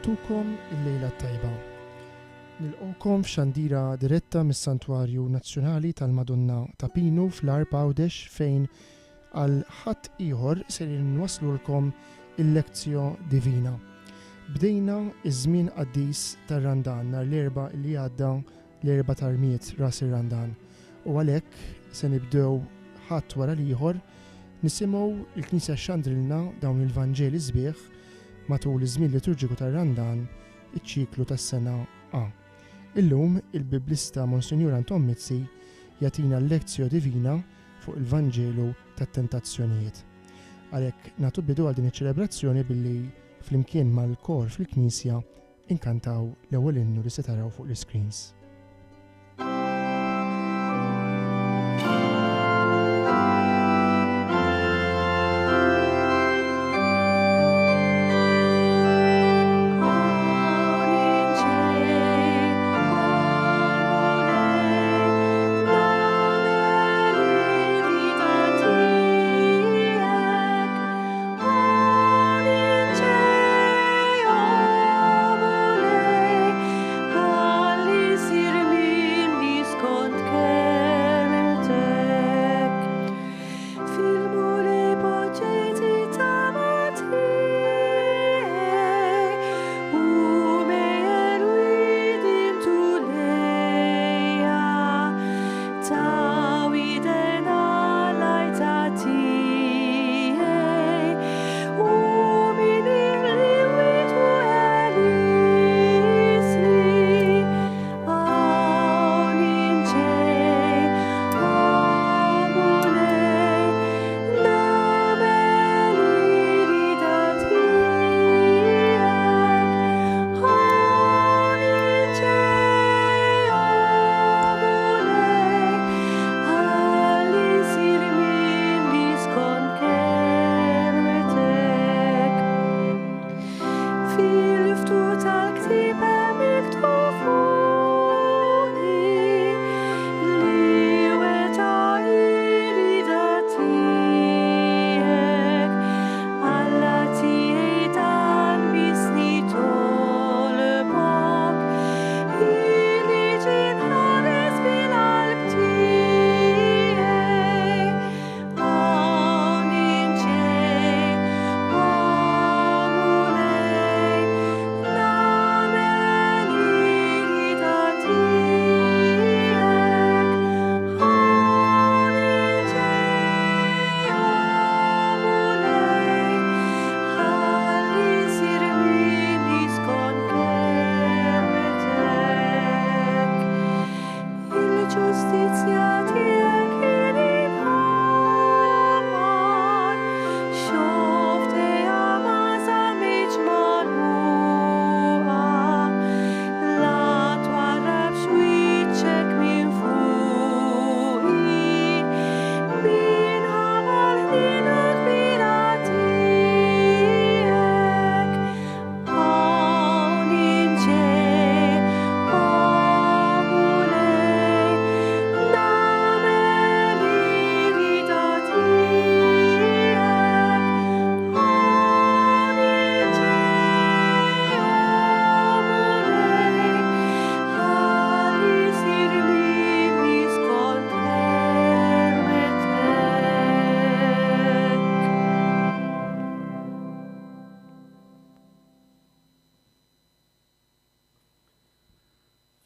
Nagħtukom il-lejla tajba. Nilqgħukom f'xandira diretta mis-Santwarju Nazzjonali tal-Madonna ta' Pinu fl-Arp Għawdex fejn għal ħadd ieħor se nwaslulkom il-Lectio Divina. Bdejna iż-żmien qaddis tar-Randan nhar l-erba' li għadda l-erba' tar-Miet ras ir-Randan. U għalhekk se nibdew ħadd wara l-ieħor nisimgħu l-Knisja xandrilna dawn il-Vanġeli sbieħ matul iż-żmien liturġiku tar-Randan iċ-ċiklu tas-sena A. Illum il-Biblista Monsinjur Anton Mizzi jagħtina l-Lectio Divina fuq il-Vanġelu tat-Tentazzjonijiet. Għalhekk nagħtu bidu għal din iċ-ċelebrazzjoni billi flimkien mal-kor fil-Knisja inkantaw l-ewwel innu li se taraw fuq l-iscreens.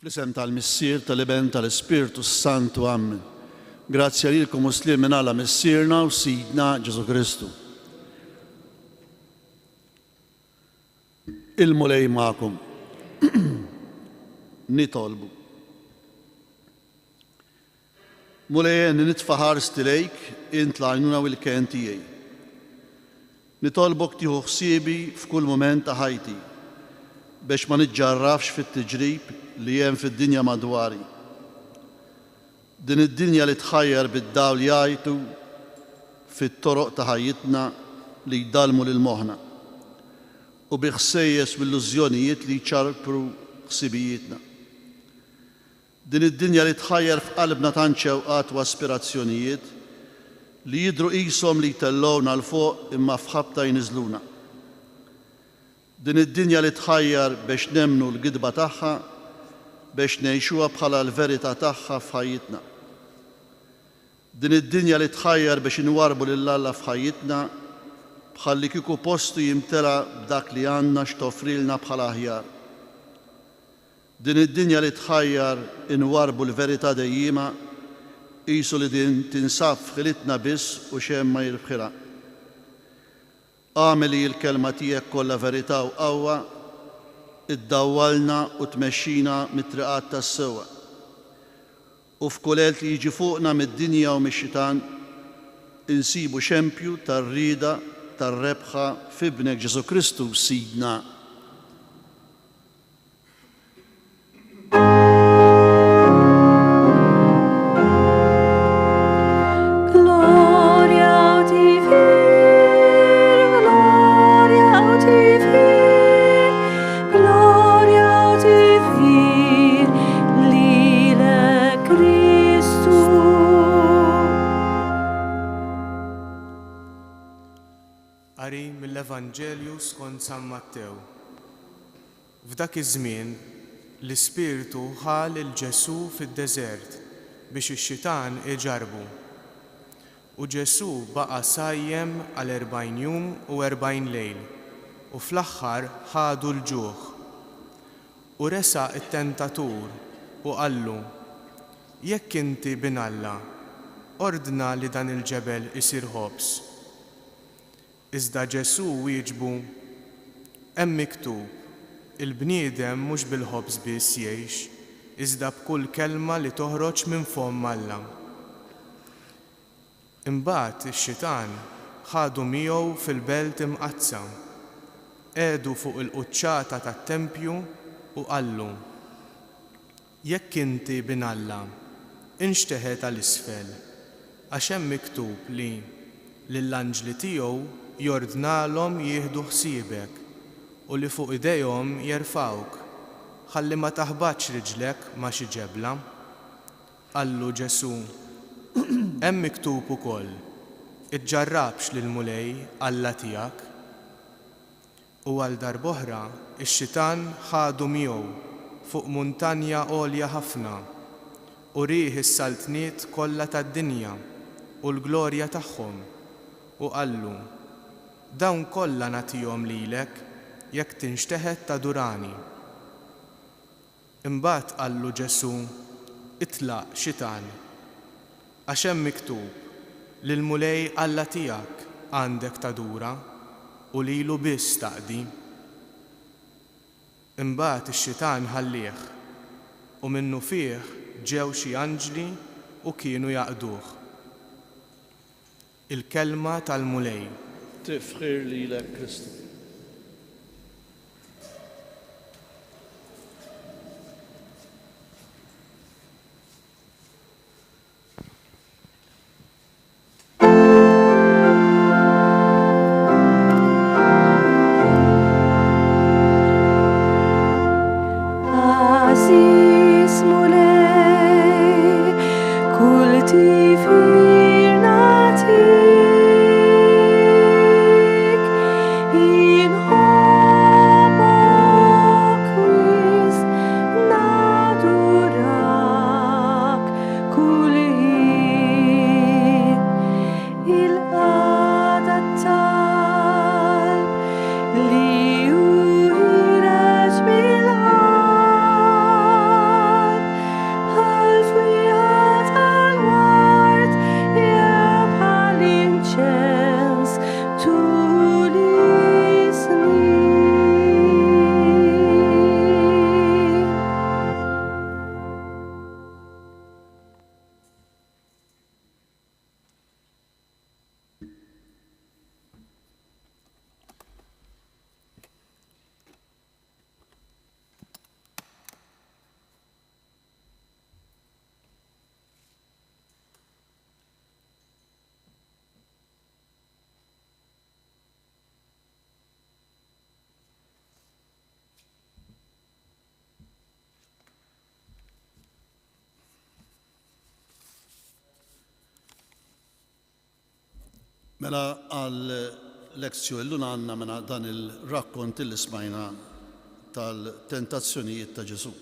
Fl-isem tal-Missier, tal-Iben, tal-Ispirtu Santu, Amen. Grazzja lilkom Muslim minn Alla Missierna u Sidna Ġesu Kristu. Il-mulej ma'kom. Nitolbu. Mulej nitfaħar stilejk int lajnuna u l-ken tijaj. Nitolbok tiħu ħsiebi f'kull moment ta' ħajti biex ma nitġarrafx fit-tiġrib li jem fid-dinja madwari. Din id-dinja li tħajjar bid-dawl jajtu fit-toroq ta' ħajjitna li jdalmu lil moħna u biħsejjes bil-illużjonijiet li ċarpru ħsibijietna. Din id-dinja li tħajjar f'qalbna tant xewqat u aspirazzjonijiet li jidru qishom li jtellowna l fuq imma f'ħabta jniżluna. din id-dinja li tħajjar biex nemnu l-gidba tagħha biex ngħixuha bħala l-verità tagħha f'ħajjitna. Din id-dinja li tħajjar biex inwarbu lil Alla f'ħajjitna bħalli kieku postu jimtela b'dak li għandna x'toffrilna bħala aħjar. Din id-dinja li tħajjar inwarbu l-verità dejjima qisu li din tinsab f'ħilitna biss u xejn ma jirbħilha. Għameli l-kelma tiegħek kollha verità u qawwa iddawwalna u tmexxina mit-triqat tas-sewwa. U f'kull li jiġi fuqna mid-dinja u mix-xitan insibu xempju tar-rieda tar-rebħa f'ibnek Ġesu Kristu Sidna. Qari mill-Evanġelju skont San Mattew. F'dak iż-żmien l-Ispiritu ħal il-Ġesu fid-deżert biex ix-xitan iġarbu. U Ġesu baqa' sajjem għal 40 jum u 40 lejl u fl-aħħar ħadu l-ġuħ. U resaq it-tentatur u qallu: jekk inti bin Alla, ordna li dan il-ġebel isir ħobs. Iżda Ġesu wieġbu: hemm miktub, il-bniedem mhux bil-ħobż biss jgħix, iżda b'kull kelma li toħroġ minn fomm Alla. Imbagħad ix-xitan ħadu miegħu fil-belt imqazza, qiegħdu fuq il-quċċata tat-tempju u qallu: jekk inti bin Alla, inxteħed għall-isfel, għax hemm miktub li lill-anġli tiegħu jordnalhom jieħdu ħsiebek u li fuq idejhom jerfgħuk, ħalli ma taħbatx riġlek ma' xi ġebla. Qallu Ġesu: hemm miktub ukoll, iġġarrabx lil mulej Alla tiegħek. U għal darb'oħra ix-xitan ħadu miegħu fuq muntanja għolja ħafna u rih is-saltniet kollha tad-dinja u l-glorja tagħhom u qallu: dawn kollha nagħtihom lilek jekk tinxteħed tadurani. Imbagħad qallu Ġesu: itlaq xitan, għax hemm miktub lil mulej Alla tiegħek għandek tadura u lilu biss taqdi. Imbagħad ix-xitan ħallih u minnu fih ġew xi anġli u kienu jaqduh. Il-kelma tal-mulej. Tifħir lilek Kristu. Mela għal lezzjoni li għandna minn dan il-rakkont li smajna tal-tentazzjonijiet ta' Ġesu.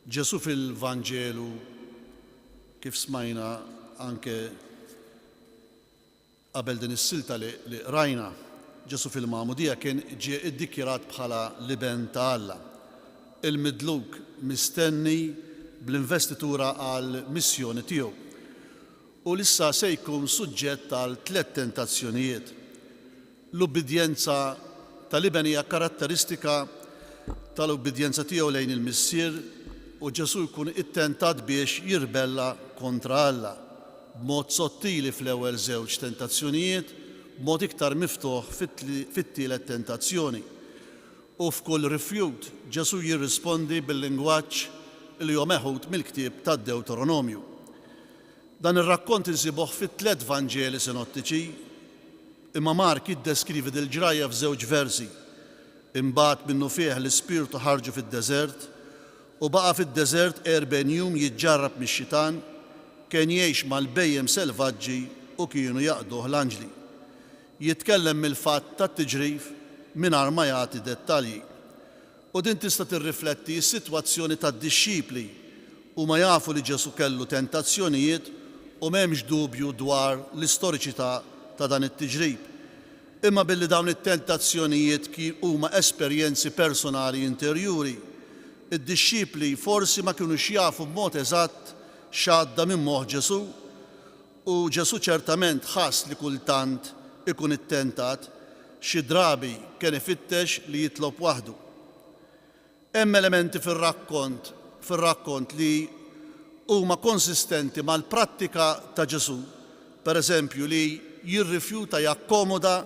Ġesu fil-Vanġelu kif smajna anke qabel din is-silta li rajna, Ġesu fil-Magħmudija kien ġie iddikjarat bħala liben ta' Alla, il-midluk mistenni bl-investitura għal missjoni tiegħu. U lissa se jkun suġġett għal 3 tentazzjonijiet. L-ubbidjenza tal-liben hija karatteristika tal-ubbidjenza tiegħu lejn il-missier u Ġesu jkun ittentat biex jirbella kontra Alla b'mod sottili fl-ewwel żewġ tentazzjonijiet, b'mod iktar miftuħ fit-tielet tentazzjoni. U f'kull rifjut Ġesu jirrispondi bil-lingwaġġ li huwa meħud mill-ktieb tad-Deuteronomju. Dan ir-rakkont insibuh fit-3 Vanġeli sinottiċi, imma Mark jiddeskrivi dil-ġrajja f'żewġ versi. Imbagħad minnu fih l-Ispirtu ħarġu fid-deżert u baqa' fid-deżert 40 jum jiġġarrab mix-xitan, kien jgħix mal-bejjem selvaġġi u kienu jaqduh l-anġli. Jitkellem mill-fatt tat-tiġrif mingħajr ma jagħti dettalji. U din tista' tirrifletti s-sitwazzjoni tad-dixxipli u ma jafu li Ġesu kellu tentazzjonijiet u m'hemmx dubju dwar l-istoriċità ta' dan it-tiġrib. Imma billi dawn it-tentazzjonijiet huma esperjenzi personali interjuri, id-dixxipli forsi ma kinux jafu b'mod eżatt x'għadda minn moħħ Ġesu u Ġesu ċertament ħass li kultant ikun ittentat, xi drabi kien ifittex li jitlob waħdu. Hemm elementi fir-rakkont li huma konsistenti mal-prattika ta' Ġesu, pereżempju li jirrifjuta jakkomoda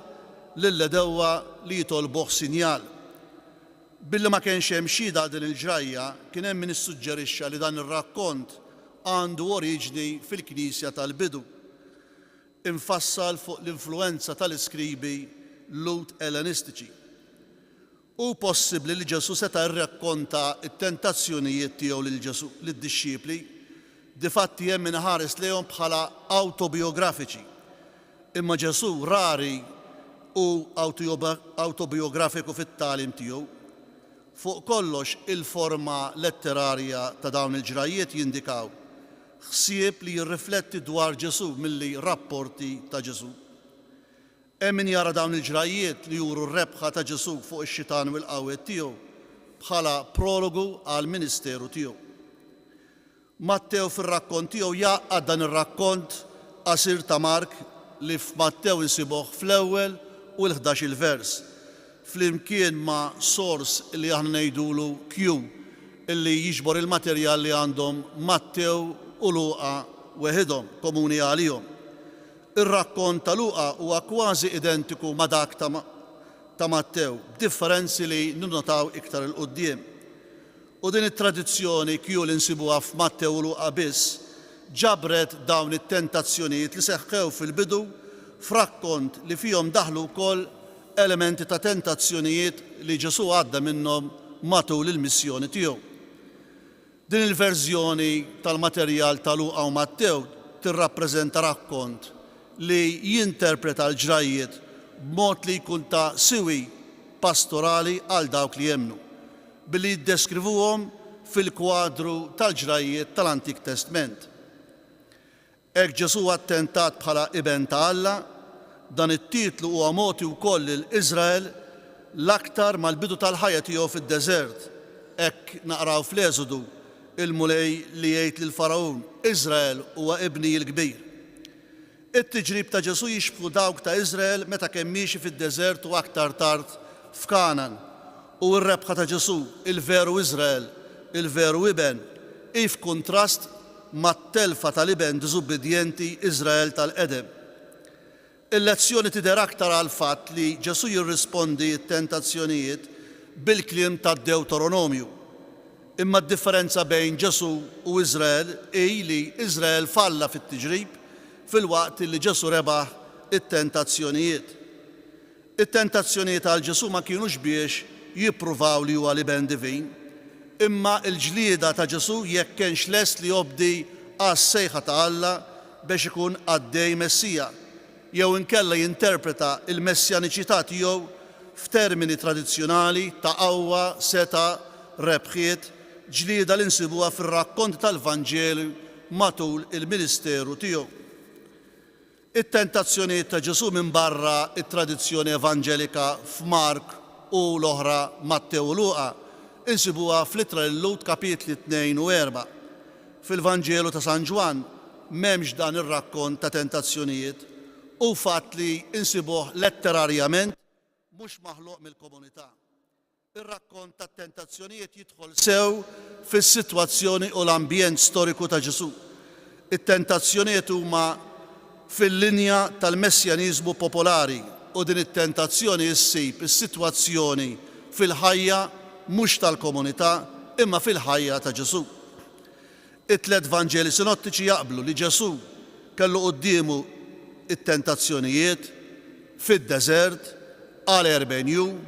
lill-edewwa li jitolbuh sinjal. Billi ma kienx hemm xhieda din il-ġrajja, kien hemm min issuġġerixxa li dan ir-rakkont għandu oriġni fil-Knisja tal-bidu, infassal fuq l-influenza tal-iskribi lut ellenistiċi. U possibbli li Ġesu seta' rrakkonta t-tentazzjonijiet tiegħu lid-dixxipli, difatti hemm min ħares lejhom bħala awtobiografiċi. Imma Ġesu rari u awtobiografiku fit-tagħlim tiegħu. Fuq kollox il-forma letterarja ta' dawn il-ġrajiet jindikaw ħsieb li jirrifletti dwar Ġesu milli rapporti ta' Ġesu. Hemm min jara dawn il-ġrajiet li juru r-rebħa ta' Ġesu fuq ix-xitan u l-qawwiet tiegħu bħala prologu għal ministeru tiegħu. Mattew fir-rakkont tiegħu jgħaqqad dan ir-rakkont qasir ta' Mark li f'Mattew insibuh fl-ewwel u l-11 vers, flimkien ma' sors li aħna ngħidulu Q illi jiġbor il-materjal li għandhom Mattew u Luqa weħidhom komuni għalihom. Ir-rakkont ta' Luqa huwa kważi identiku ma' dak ta' Mattew, b'differenzi li ninnotaw iktar il quddiem. U din it-tradizzjoni Q li nsibuha f'Mattew u Luqa biss ġabret dawn it-tentazzjonijiet li seħħew fil-bidu f'rakkont li fihom daħlu wkoll elementi ta' tentazzjonijiet li Ġesu għadda minnhom matul il-missjoni tiegħu. Din il-verżjoni tal-materjal ta' Luqa u Mattew tirrappreżenta rakkont li jinterpreta l-ġrajiet b'mod li jkun ta' siwi pastorali għal dawk li jemmnu, billi jiddeskrivuhom fil-kwadru tal-ġrajiet tal-Antik Testament. Hekk Ġesu attentat bħala iben ta' Alla, dan it-titlu huwa mogħti wkoll lil-Iżrael l-aktar mal-bidu tal-ħajja tiegħu fid-deżert. Hekk naqraw fl-Eżodu il-mulej li jgħid lill-Farawn, Iżrael huwa ibni l-kbir. It-tiġrib ta' Ġesu jixbħu dawk ta' Iżrael meta kemm miexi fid-deżert u aktar tard f'Kanan. U r-rebħa ta' Ġesu, il-veru Iżrael, il-veru iben, f'kuntrast mat-telfa tal-iben diżubbidjenti Iżrael tal-qedem. Il-lezzjoni tidher aktar għal fatt li Ġesu jirrispondi t-tentazzjonijiet bil-kliem tad-Deuteronomju. Imma d-differenza bejn Ġesu u Iżrael hi li Iżrael falla fit-tiġrib fil-waqt li Ġesu rebaħ it-tentazzjonijiet. It-tentazzjonijiet għal Ġesu ma kienux biex jippruvaw li huwa liben divin, imma l-ġlieda ta' Ġesu jekk kienx lest li jobdi għas-sejħa ta' Alla biex ikun għaddej Messija, jew inkella jinterpreta il-messjaniċità tiegħu f'termini tradizzjonali ta' qawwa, seta', rebħiet, ġlieda li nsibuha fir-rakkont tal-Vanġelu matul il-ministeru tiegħu. It-tentazzjonijiet ta' Ġesu minn barra it-tradizzjoni evanġelika f'Mark u l-oħra Matteo u Luqa insibuha fl-ittra lil Lut kapitli 2 u 4. Fil-Vanġelu ta' San Ġwan m'hemmx dan ir-rakkont ta' tentazzjonijiet u fatt li insibuh letterarjament mhux maħluq mill-komunità. Ir-rakkont tat tentazzjonijiet jidħol sew fis-sitwazzjoni u l-ambjent storiku ta' Ġesu. It-tentazzjonijiet huma fil-linja tal-messjaniżmu popolari u din it-tentazzjoni issib is-sitwazzjoni fil-ħajja mhux tal-komunità imma fil-ħajja ta' Ġesu. It-tliet Vanġeli sinottiċi jaqblu li Ġesu kellu qudiemu it-tentazzjonijiet fid-deżert għal 40 jum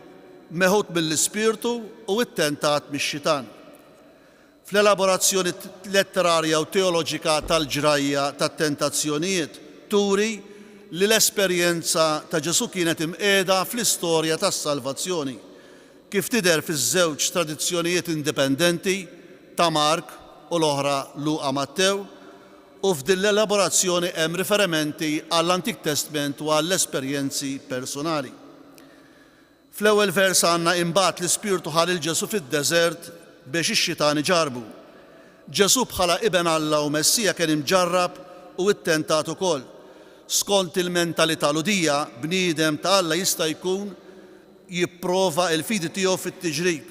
meħud mill-Ispirtu u ttentat mix-Xitan. Fl-elaborazzjoni letterarja u teoloġika tal-ġrajja tat-tentazzjonijiet turi li l-esperjenza ta' Ġesu kienet imqiegħda fl-istorja tas-salvazzjoni, kif tidher fiż-żewġ tradizzjonijiet indipendenti ta' Mark u l-oħra Luqa Mattew, u f'din l-elaborazzjoni hemm riferimenti għall-Antik Testament u għall-esperjenzi personali. Fl-ewwel vers għandna imbagħad l-Ispirtu ħalil Ġesu fid-deżert biex ix-Xitan iġarbu. Ġesu bħala Ibn Alla u Messija kien imġarrab u ttentat ukoll. Skont il-mentalità ludija bniedem ta' Alla jista' jkun jipprova l-fidi tiegħu fit-tiġrib.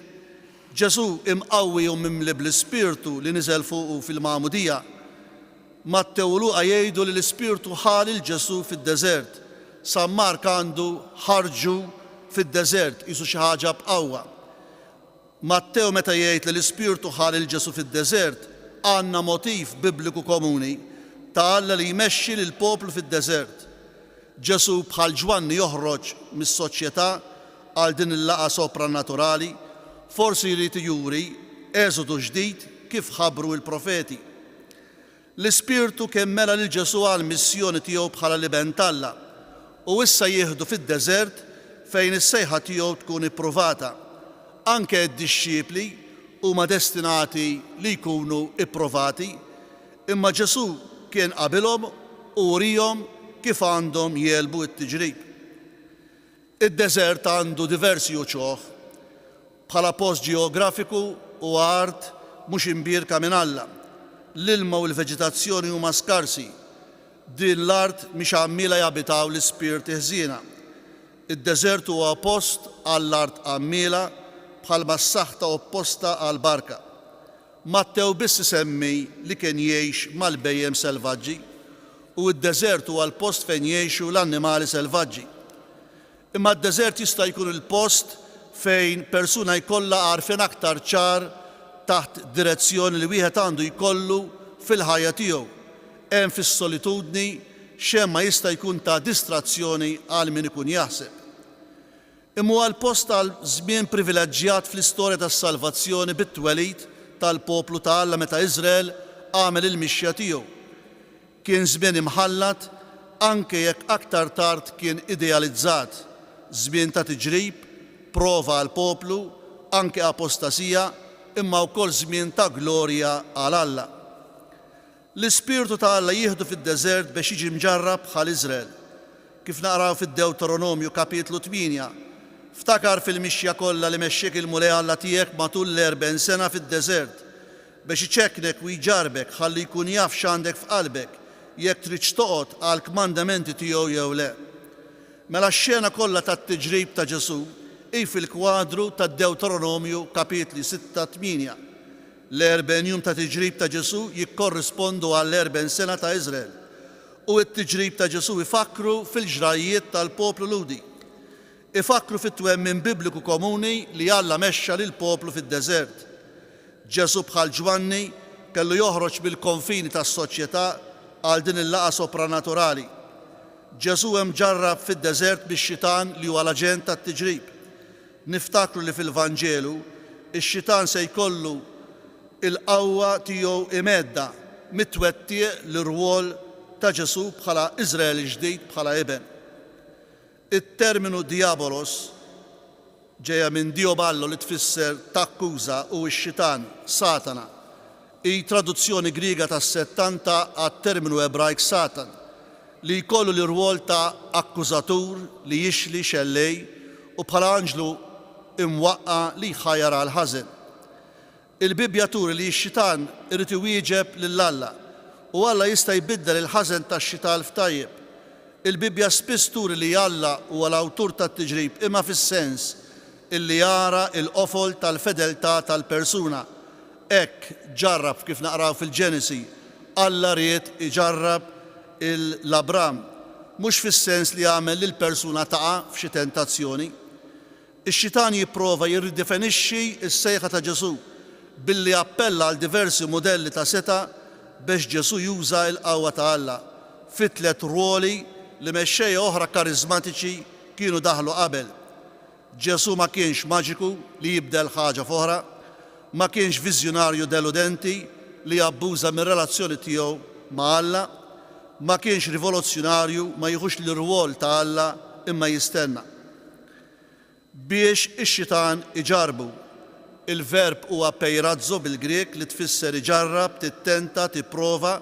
Ġesu imqawwi u mimli bl-Ispirtu li niżel fuqu fil-Magħmudija. Mattew u Luqa jgħidu li l-Ispirtu ħalil Ġesu fid-deżert. San Mark għandu ħarġu fid-deżert qisu xi ħaġa b'qawwa. Mattew meta jgħid li l-Ispirtu ħalil Ġesu fid-deżert għandna motiv bibliku komuni ta' Alla li jmexxi lil poplu fid-deżert. Ġesu bħal Ġwanni joħroġ mis-soċjetà għal din il-laqgħa sopranaturali, forsi jrid juri eżodu ġdid kif ħabbru l-profeti. L-Ispirtu kemmela lil Ġesu għal missjoni tiegħu bħala l-Ibn Alla u issa jieħdu fid-deżert fejn is-sejħa tiegħu tkun ippruvata. Anke d-dixxiepli huma destinati li jkunu ipprovati, imma Ġesu kien qabilhom u urihom kif għandhom jelbu t-tiġrib. Id-deżert għandu diversi uċoħ bħala post ġeografiku u art mhux imbierka minn Alla. L-ilma u l-veġitazzjoni huma skarsi. Din l-art mhix għammiela jabitaw l-ispirti ħżiena. Id-deżert huwa post għall-art għammiela bħalma s-saħta opposta għall-barka. Mattew biss isemmi li kien jgħix mal-bejjem selvaġġi u d-deżert huwa l-post fejn jgħixu l-annimali selvaġġi. Imma d-deżert jista' jkun il-post fejn persuna jkollha għarfien aktar ċar taħt direzzjoni li wieħed għandu jkollu fil-ħajja tiegħu. Hemm fis-solitudni xemma jista' jkun ta' distrazzjoni għal min ikun jaħseb. Imma huwa l-post tal żmien privileġġjat fl-istorja tas-salvazzjoni bit-twelid tal-poplu ta' Alla meta Iżrael għamel il-mixja tiegħu. Kien żmien imħallat anke jekk aktar tard kien idealizzat, żmien ta' tiġrib, prova għal poplu, anke apostasija, imma wkoll żmien ta' glorja għal Alla. L-Ispirtu ta' Alla jieħdu fid-deżert biex jiġi mġarrab bħal Iżrael. Kif naqraw fid-Deuteronomju kapitlu 8, ftakar fil-mixja kollha li mexxiek il-mulej Alla tiegħek matul l-40 sena fid-deżert biex iċekknek u jġarbek ħalli jkun jaf x'għandek f'qalbek jekk trid toqgħod għal kmandamenti tiegħu jew le. Mela x-xena kollha tat-tiġrib ta' Ġesu hi fil-kwadru tad-Deuteronomju kapitli 6-8. L-40 jum ta' tiġrib ta' Ġesu jikkorrispondu għall-40 sena ta' Iżrael u t-tiġrib ta' Ġesu ifakru fil-ġrajiet tal-poplu ludi. Ifakru fit-twemmin bibliku komuni li Alla mexxa lil poplu fid-deżert. Ġesu bħal Ġwanni kellu joħroġ bil-konfini tas-soċjetà għal din il-laqgħa sopranaturali. Ġesu hemm ġarrab fid-deżert bix-Xitan li huwa l-aġent tat-tiġrib. Niftakru li fil-Vanġelu ix-Xitan se jkollu il-qawwa tiegħu imedda mitwettieq l-irwol ta' Ġesu bħala Iżrael ġdid bħala iben. Il-terminu diabolos ġeja minn dioballo li tfisser takkuża u x-xitan, Satana. I traduzzjoni Griega tas-70 għat-terminu Ebrajk Satan li jkollu l-irwol ta' akkużatur li jixli xellej u bħala anġlu imwaqqa li jħajjar għal ħażen. Il-Bibja turi li x-xitan irid iwieġeb lill-Alla u Alla jista' jbiddel il-ħażen tax-xital f'tajjeb. Il-Bibja spiss turi li Alla huwa l-awtur tat-tiġrib imma fis-sens illi jara l-qofol tal-fedeltà tal-persuna. Hekk ġarrab kif naqraw fil-Ġenesi, Alla ried iġarrab l-Abram, mhux fis-sens li jagħmel lil persuna taqa' f'xi tentazzjoni. Ix-xitan jipprova jirridefinixxi s-sejħa ta' Ġesu billi appella għal diversi modelli ta' seta' biex Ġesu juża l-qawwa ta' Alla fit-tliet ruoli li mexxejja oħra kariżmatiċi kienu daħlu qabel. Ġesu ma kienx maġiku li jibdel ħaġa f'oħra, ma kienx viżjonarju deludenti li jabbuża mir-relazzjoni tiegħu ma' Alla, ma kienx rivoluzzjonarju ma jieħux l-irwol ta' Alla imma jistenna. Biex ix-xitan iġarbu. Il-verb huwa peirazzo bil-Grek li tfisser iġarrab, tittenta, tipprova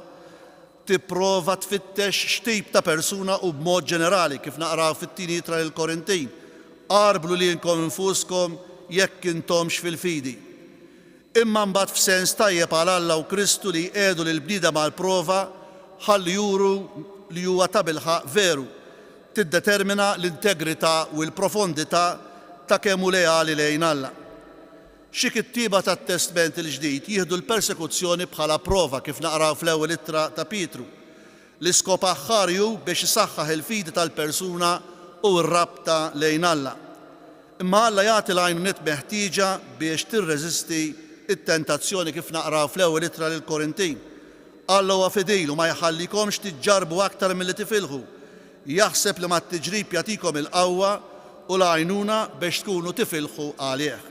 tfittex x'tip ta' persuna u b'mod ġenerali kif naqraw fit-tieni Ittra lill-Korintin. Qarblu lilkom infuskom jekk intomx fil-fidi. Imma mbagħad f'sens tajjeb għal Alla u Kristu li jqiegħdu lil bniedem mal-prova ħalli juru li huwa ta' bilħaq veru, tiddetermina l-integrità u l-profondità ta' kemm hu leali lejn Alla. Xi kittieba tat-Testament il-ġdid jieħdu l-persekuzzjoni bħala prova kif naqraw fl-ewwel ittra ta' Pietru. L-iskop aħħarju biex isaħħaħ il-fidi tal-persuna u r-rabta lejn Alla. Imma Alla jagħti l-għajnuniet meħtieġa biex tirreżisti it-tentazzjoni kif naqraw fl-ewwel ittra lill-Korintin. Alla huwa fidejlu ma jħallikomx tiġġarbu aktar milli tifilħu. Jaħseb li mat-tiġrib jagħtikom il-qawwa u l-għajnuna biex tkunu tifilħu għalih.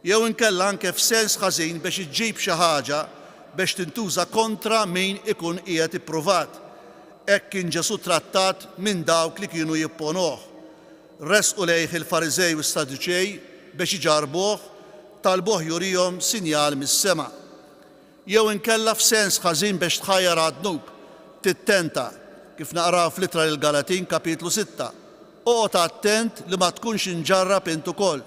Jew inkella anke f'sens ħażin biex iġġib xi ħaġa biex tintuża kontra min ikun qiegħed ippruvat. Hekk kien Ġesu trattat minn dawk li kienu jipponuh. Resqu lejh il-Fariżej u s-Saduċej biex iġarbuh, talbuh jurihom sinjal mis-sema'. Jew inkella f'sens ħażin biex tħajjar għad-dnub, tittenta, kif naqraw fl-Ittra lill-Galatin kapitlu 6. Oqgħod attent li ma tkunx inġarrab int ukoll.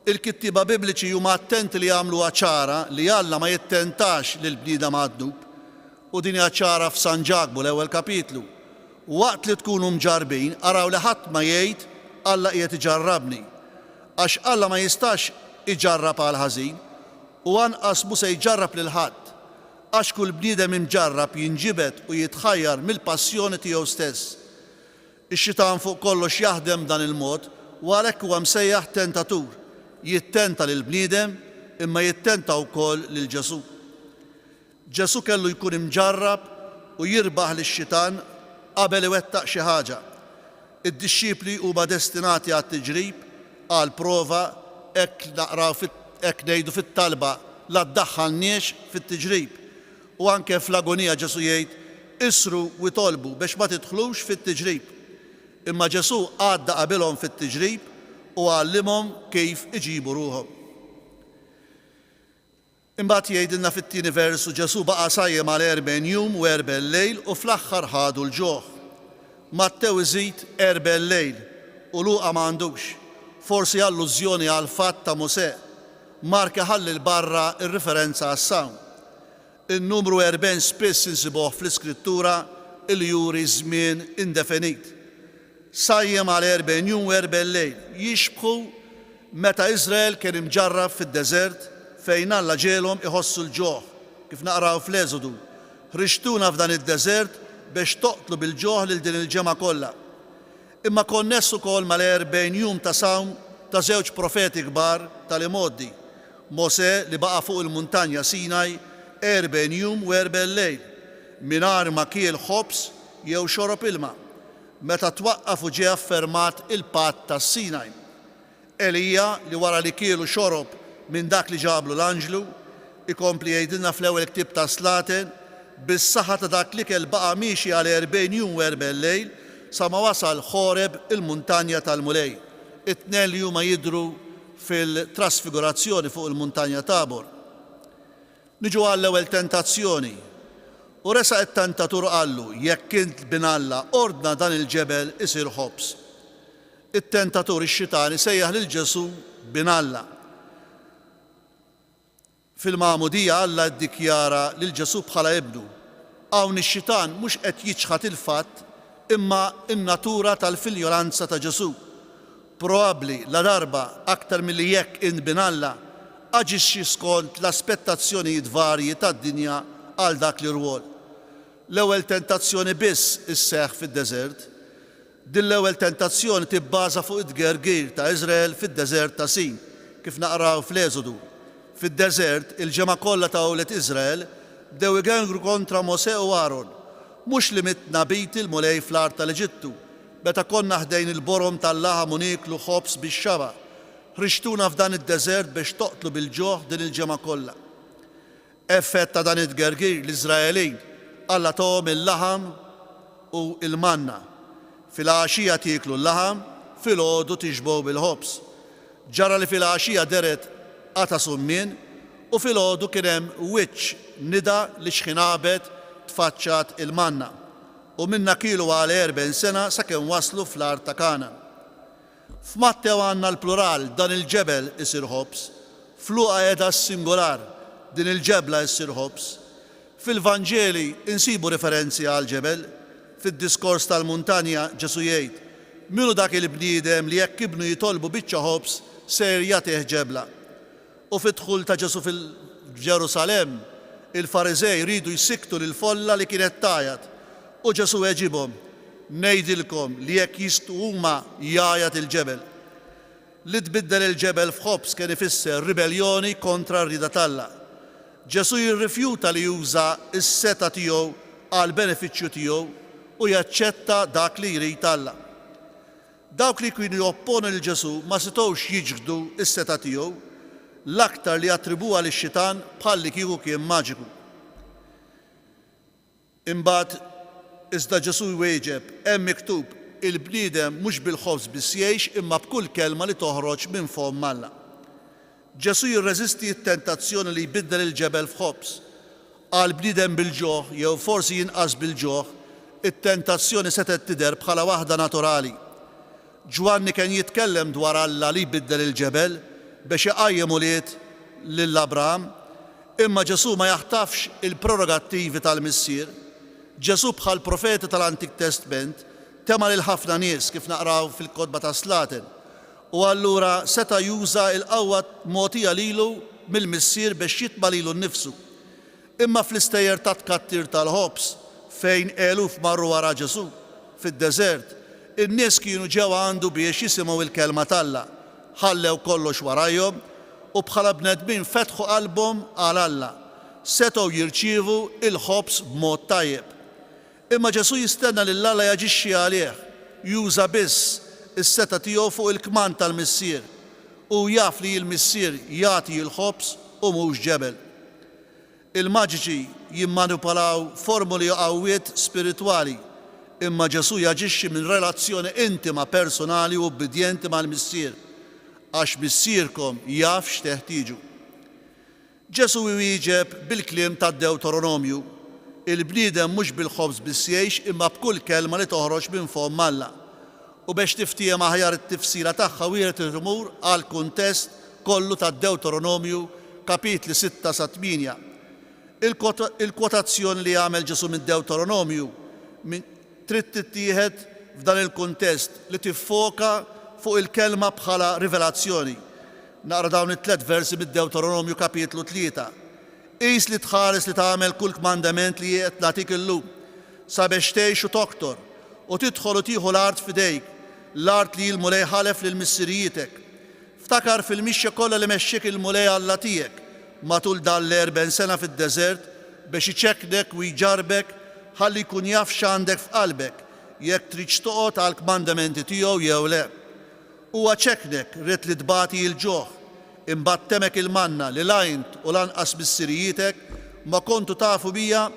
Il-kittiba bibliċi huma attenti li jagħmlu ċara li Alla ma jittentax lil bniedem għad-dnub u din hija ċara f'San Ġagbu l-ewwel kapitlu. Waqt li tkunu mġarbin araw li ħadd ma jgħid Alla qiegħed iġarrabni, għax Alla ma jistax iġarrab għal ħażin u anqas mhu se jġarrab lil ħadd, għax kull bniedem imġarrab jinġibed u jitħajjar mill-passjoni tiegħu stess. Ix-xitan fuq kollox jaħdem dan il-mod u għalhekk huwa msejjaħ tentatur, jittenta lil bniedem imma jittenta wkoll lil Ġesu. Ġesu kellu jkun imġarrab u jirbaħ lix-xitan qabel iwettaq xi ħaġa. Id-dixxipli huma destinati għat-tiġrib, għal prova, hekk ngħidu fit-talba la ddaħħalniex fit-tiġrib. U anke fl-agonija Ġesu jgħid isru u tolbu biex ma tidħlux fit-tiġrib. Imma Ġesu għadda qabilhom fit-tiġrib u għallimhom kif iġibu ruhom. Imbagħad jgħidilna fit-tieni versu Ġesu baqa' sajjem għal 40 jum u 40 lejl u fl-aħħar ħadu l-ġoħ. Mattew iżid 40 lejl u Luqa m'għandux, forsi allużjoni għal fatt ta' Mosè. Marka ħalli l-barra ir-referenza għas-sawn. In-numru 40 spiss insibuh fl-Iskrittura il juri żmien indefinit. Sajjem għal 40 jum u 40 lejl jixbħu meta Iżrael kien imġarrab fid-deżert fejn Alla ġielhom iħossu l-ġoħ, kif naqraw fl-Eżodu. Ħriġtuna f'dan id-deżert biex toqtlu bil-ġoħ lil din il-ġemgħa kollha. Imma konness ukoll mal-40 jum ta' sawm ta' żewġ profeti kbar tal-imoddi, Mosè li baqa' fuq il-muntanja Sinaj 40 jum u 40 lejl mingħajr ma kiel ħobs jew xorob ilma. Meta twaqqaf u ġie affermat il-patt tas-Sinaj. Elija li wara li kielu xorob minn dak li ġablu l-anġlu, ikompli jgħidilna fl-ewwel ktieb ta' Slaten bis-saħħa ta' dak l-ikel baqa' miexi għal 40 jum u 40 lejl sa ma wasal Ħoreb il-muntanja tal-Mulej. It-tnejn li huma jidhru fil-trasfigurazzjoni fuq il-muntanja Tabor. Niġu għall-ewwel tentazzjoni. U resaq it-tentatur qallu jekk int bin Alla ordna dan il-ġebel isir ħobs. It-tentatur ix-Xitani sejjaħ lil Ġesu bin Alla. Fil-Magħmudija Alla ddikjara lil Ġesu bħala ibnu. Hawn ix-Xitan mhux qed jiġħad il-fatt imma n-natura tal-filjolanza ta' Ġesu. Probabbli la darba aktar milli jekk int bin Alla aġixxi skont l-aspettazzjonijiet varji tad-dinja għal dak l-irwol. L-ewwel tentazzjoni biss isseħħ fid-deżert. Din l-ewwel tentazzjoni tibbaża fuq it-tgergir ta' Iżrael fid-deżert ta' Sin, kif naqraw fl-Eżodu. Fid-deżert il-ġemgħa kollha ta' ewlet Iżrael bdew igengru kontra Mosè u Aaron, mhux li mitnabit il-mulej fl-art tal-Eġittu, meta konna ħdejn il-borom tal-laħam u nieklu ħobs bix-xaba. Ħriġtuna f'dan id-deżert biex toqtlu bil-ġoħ din il-ġemgħa kollha. Effett ta' dan it-tgergir l-Iżraelin Alla tawhom il-laħam u il-manna. Fil-għaxija tieklu l-laħam, fil-għodu tixbgħu bil-ħobs. Ġara li fil-għaxija deret qata summien u fil-għodu kien hemm wiċċ nida li xħinabet tfaċċat il-manna. U minna kielu għal 40 sena sakemm waslu fl-art ta' Kana. F'Mattew għandna l-plural dan il-ġebel isir ħobs, f'Luqa qiegħda s-singolar din il-ġebla issir ħobs. Fil-Vanġeli insibu referenzi għal ġebel. Fid-diskors tal-muntanja Ġesu jgħid: Minu dak il-bniedem li jekk ibnu jitolbu biċċa ħobs ser jagħtih ġebla. U fid-dħul ta' Ġesu fil-Ġerusalem, il-Fariżej jridu jsiktu lill-folla li kienet tajat. U Ġesu weġibhom: Ngħidilkom li jekk jistgħu huma jgħajat il-ġebel. Li tbiddel il-ġebel f'ħobs kien ifisser ribelljoni kontra r-rida t'Alla. Ġesu jirrifjuta li juża s-seta tiegħu għal benefiċċju tiegħu u jaċċetta dak li jrid Alla. Dawk li kienu jopponu lil Ġesu ma setgħux jiġħdu s-seta tiegħu, l-aktar li attribuha lix-Xitan bħalli kieku kien maġiku. Imbagħad iżda Ġesu jwieġeb: hemm miktub il-bniedem mhux bil-ħobs biss jgħix imma b'kull kelma li toħroġ minn fom Alla. Ġesu jirreżisti t-tentazzjoni li jbiddel il-ġebel f'ħobs. Għal bniedem bil-ġoħ jew forsi jinqas bil-ġoħ, it-tentazzjoni setet tidher bħala waħda naturali. Ġwanni kien jitkellem dwar Alla li jbiddel il-ġebel biex iqajjem ulied lil Abraham, imma Ġesu ma jaħtafx il-prerogattivi tal-missier. Ġesu bħal profeti tal-Antik Testament tema lil ħafna nies kif naqraw fil-Kotba ta' Slatin. U allura seta' juża l-qawwa mogħtija lilu mill-missier biex jitma' lilu nnifsu. Imma fl-istejjer ta' tkattir tal-ħobs fejn eluf marru wara Ġesu fid-deżert, in-nies kienu ġew għandu biex jisimgħu il-kelma t'Alla, ħallew kollox warajhom u bħala bnedmin fetħu qalbhom għal Alla, setgħu jirċievu il-ħobs b'mod tajjeb. Imma Ġesu jistenna li Alla jaġixxi għalih, juża biss is-seta tiegħu fuq il-kman tal-missier u jaf li l-missier jagħti l-ħobs u mhux ġebel. Il-maġiċi jimmanipulaw formuli u qawwiet spiritwali, imma Ġesu jaġixxi minn relazzjoni intima personali u obbedjenti mal-missier, għax missierkom jaf x'teħtieġu. Ġesu jwieġeb bil-kliem tad-Deuteronomju: il-bniedem mhux bil-ħobs biss jgħix imma b'kull kelma li toħroġ minn fom Alla. U biex tiftiem aħjar it-tifsira tagħha wieħed imur għal kuntest kollu tad-Deuteronomju kapitli 6 sa 8. Il-kwotazzjoni li jagħmel Ġesu mid-Deuteronomju trid tittieħed f'dan il-kuntest li tiffoka fuq il-kelma bħala rivelazzjoni. Naqra dawn it-tliet versi mid-Deuteronomju kapitlu 3. Qis li tħares li tagħmel kull kmandament li qed nagħtik illum sabiex tgħix u toktor u tidħol u tieħu l-art f'idejk, l-art li l-mulej ħalef lill-missirietek. Ftakar fil-mixja kollha li mexxik il-mulej Alla tiegħek matul dan l-40 sena fid-deżert biex iċekknek u jġarbek ħalli jkun jaf x'għandek f'qalbek jekk trid toqgħod għall kmandamenti tiegħu jew le. Huwa ċekknek rid li tbagħti l-ġoħ, imbagħad temek il-manna li lajnt u lanqas missirietek ma kontu tafu bija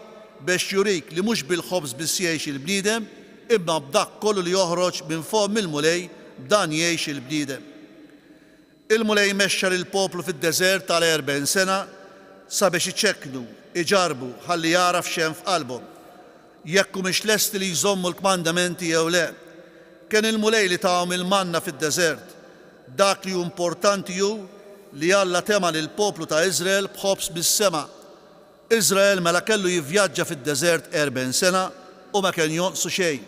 biex jurik li mhux bil-ħobż biss jgħix il-bniedem, imma b'dak kollu li joħroġ minn fuq mill-mulej b'dan jgħix il-bniedem. Il-mulej mexxa lill-poplu fid-deżert tal 40 sena sabiex iċekknu, iġarbu, ħalli jaraf x'hemm f'qalbhom. Jekk mhux lesti li jżommu l-kmandamenti jew le. Kien il-mulej li tagħhom il-manna fid-deżert. Dak li hu importanti hu li Alla tema lill-poplu ta' Iżrael b'ħobż bis-sema. Iżrael mela kellu jivvjaġġa fid-deżert 40 sena u ma kien jonqsu xejn.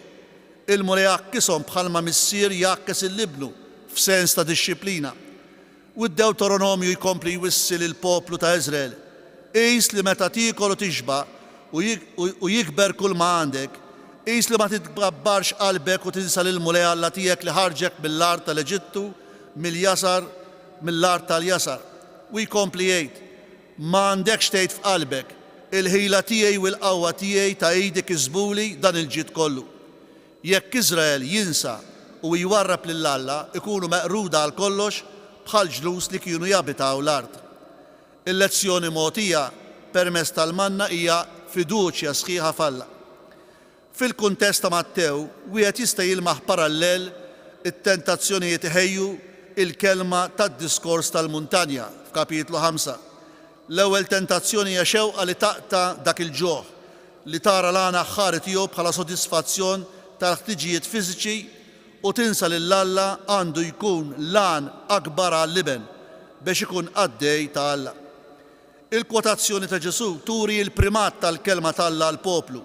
Il-mulej jakkishom bħalma missier jakkes il-libnu f'sens ta' dixxiplina. U d-Deuteronomju jkompli jwissil il-poplu ta' Iżrael. Qis li meta tiekol u tixba' u jikber kull ma għandek, qis li ma titgbabbarx qalbek u tinsa lill-mulej Alla tiegħek li ħarġek mill-art tal-Eġittu mill-art tal-jasar. U jkompli jgħid, ma għandekx tgħid f'qalbek, il-ħila tiegħi u l-qawwa tiegħi ta' eidi kisbuli dan il-ġid kollu. Jekk Iżrael jinsa u jwarrab lil Alla, ikunu meqruda għal kollox bħal ġlus li kienu jabitaw l-art. Il-lezzjoni mogħtija permezz tal-manna hija fiduċja sħiħa f'Alla. Fil-kuntest ta' Mattew, wieħed jista' jilmaħ parallel it-tentazzjonijiet iħejju il-kelma tad-diskors tal-muntanja f'kapitlu 5. L-ewwel tentazzjoni hija xewqa li taqta' dak il-ġoħ, li tara l-għan aħħari tiegħu bħala sodisfazzjon tal-ħtiġijiet fiżiċi u tinsa lil Alla għandu jkun l-għan akbar għall-liben biex ikun għaddej ta' Alla. Il-kwotazzjoni ta' Ġesu turi l-primat tal-kelma tal-Alla għall poplu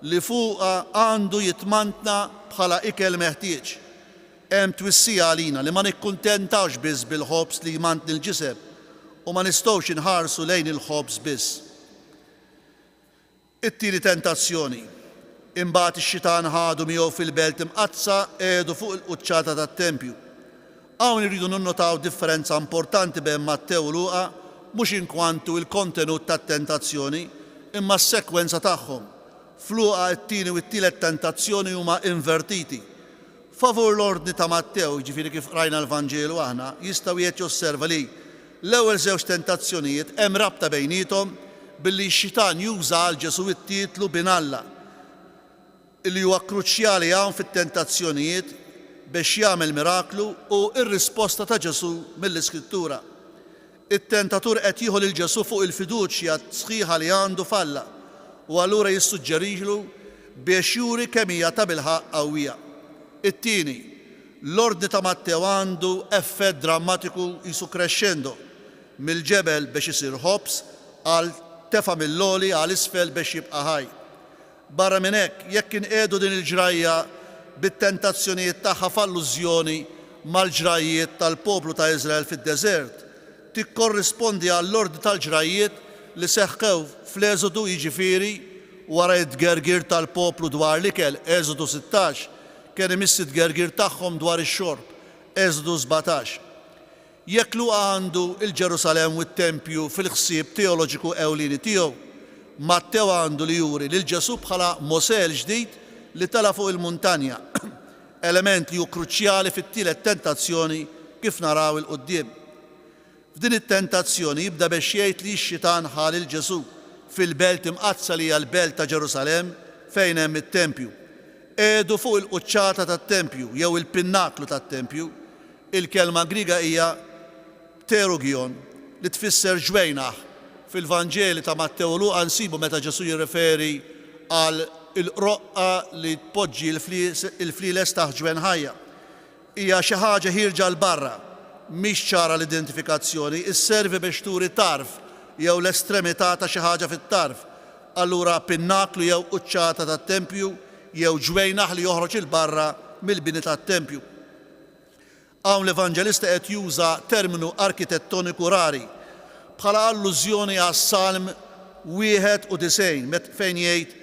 li fuqha għandu jitmantna bħala ikel meħtieġ. Hemm twissija għalina li ma nikkuntentawx biss bil-ħobż li jmantni l-ġisem u ma nistgħux inħarsu lejn il-ħobż biss. It-tieni tentazzjoni. Imbagħad ix-xitan ħadu miegħu fil-belt imqazza qiegħdu fuq il-quċċata tat-tempju. Hawn irridu ninnotaw differenza importanti bejn Mattew u Luqa, mhux inkwantu il-kontenut tat-tentazzjoni, imma s-sekwenza tagħhom. F'Luqa t-tieni u t-tielet tentazzjoni huma invertiti. Favur l-ordni ta' Mattew, ġifieri kif rajna l-Vanġelu aħna, jistgħu wieħed josserva li l-ewwel żewġ tentazzjonijiet hemm rabta bejniethom billi x-xitan juża għal Ġesu it-titlu bin Alla, li huwa kruċjali hawn fit-tentazzjonijiet biex jagħmel miraklu u r-risposta ta' Ġesu mill-Iskrittura. It-tentatur qed jieħu lil Ġesu fuq il-fiduċja sħiħa li għandu f'Alla u allura jissuġġerilu biex juri kemm hija ta' bilħaq qawwija. It-tieni, l-ordni ta' Mattew għandu effett drammatiku jisu crescendo mill-ġebel biex isir ħobż għal tefa' mill-loli għal isfel biex jibqa' ħaj. Barra minn hekk, jekk inqiegħdu din il-ġrajja bit-tentazzjonijiet tagħha f'allużjoni mal-ġrajiet tal-poplu ta' Iżrael fid-deżert, tikkorrispondi għall-ordni tal-ġrajiet li seħħew fl-Eżodu jiġifieri wara t-tgergir tal-poplu dwar l-ikel, Eżodu 16, kien imiss it-tgergir tagħhom dwar ix-xorb, Eżodu 17. Jekk Luqa għandu il-Ġerusalemm u t-Tempju fil-ħsieb teoloġiku ewlieni tiegħu, Mattew għandu li juri lil Ġesu bħala Mosè l-ġdid li tala fuq il-muntanja, element li hu kruċjali fit-tielet tentazzjoni kif naraw il-qudiem. F'din it-tentazzjoni jibda biex jgħid li x-xitan ħal il-Ġesu fil-belt imqazza li hija l-belt ta' Ġerusalemm fejn hemm it-Tempju. Qiegħdu fuq il-quċċata tat-Tempju jew il-pinnaklu tat-Tempju, il-kelma Griega hija pterugion li tfisser ġwejnaħ. Fil-Vanġeli ta' Mattew u Luqa nsibu meta Ġesu jirreferi għal il-roqqa li tpoġġi il-fliles taħt ġwen ħajja. Hija xi ħaġa ħirġa l barra, mhix ċara l-identifikazzjoni, isservi biex turi tarf jew l-estremità ta' xi ħaġa fit-tarf. Allura pinnaklu jew quċċata tat-Tempju jew ġwejnaħ li joħroġ il-barra mill-bini tat-Tempju. Hawn l-Evanġelista qed juża terminu arkitettoniku rari bħala allużjoni għas-Salm 91 fejn jgħid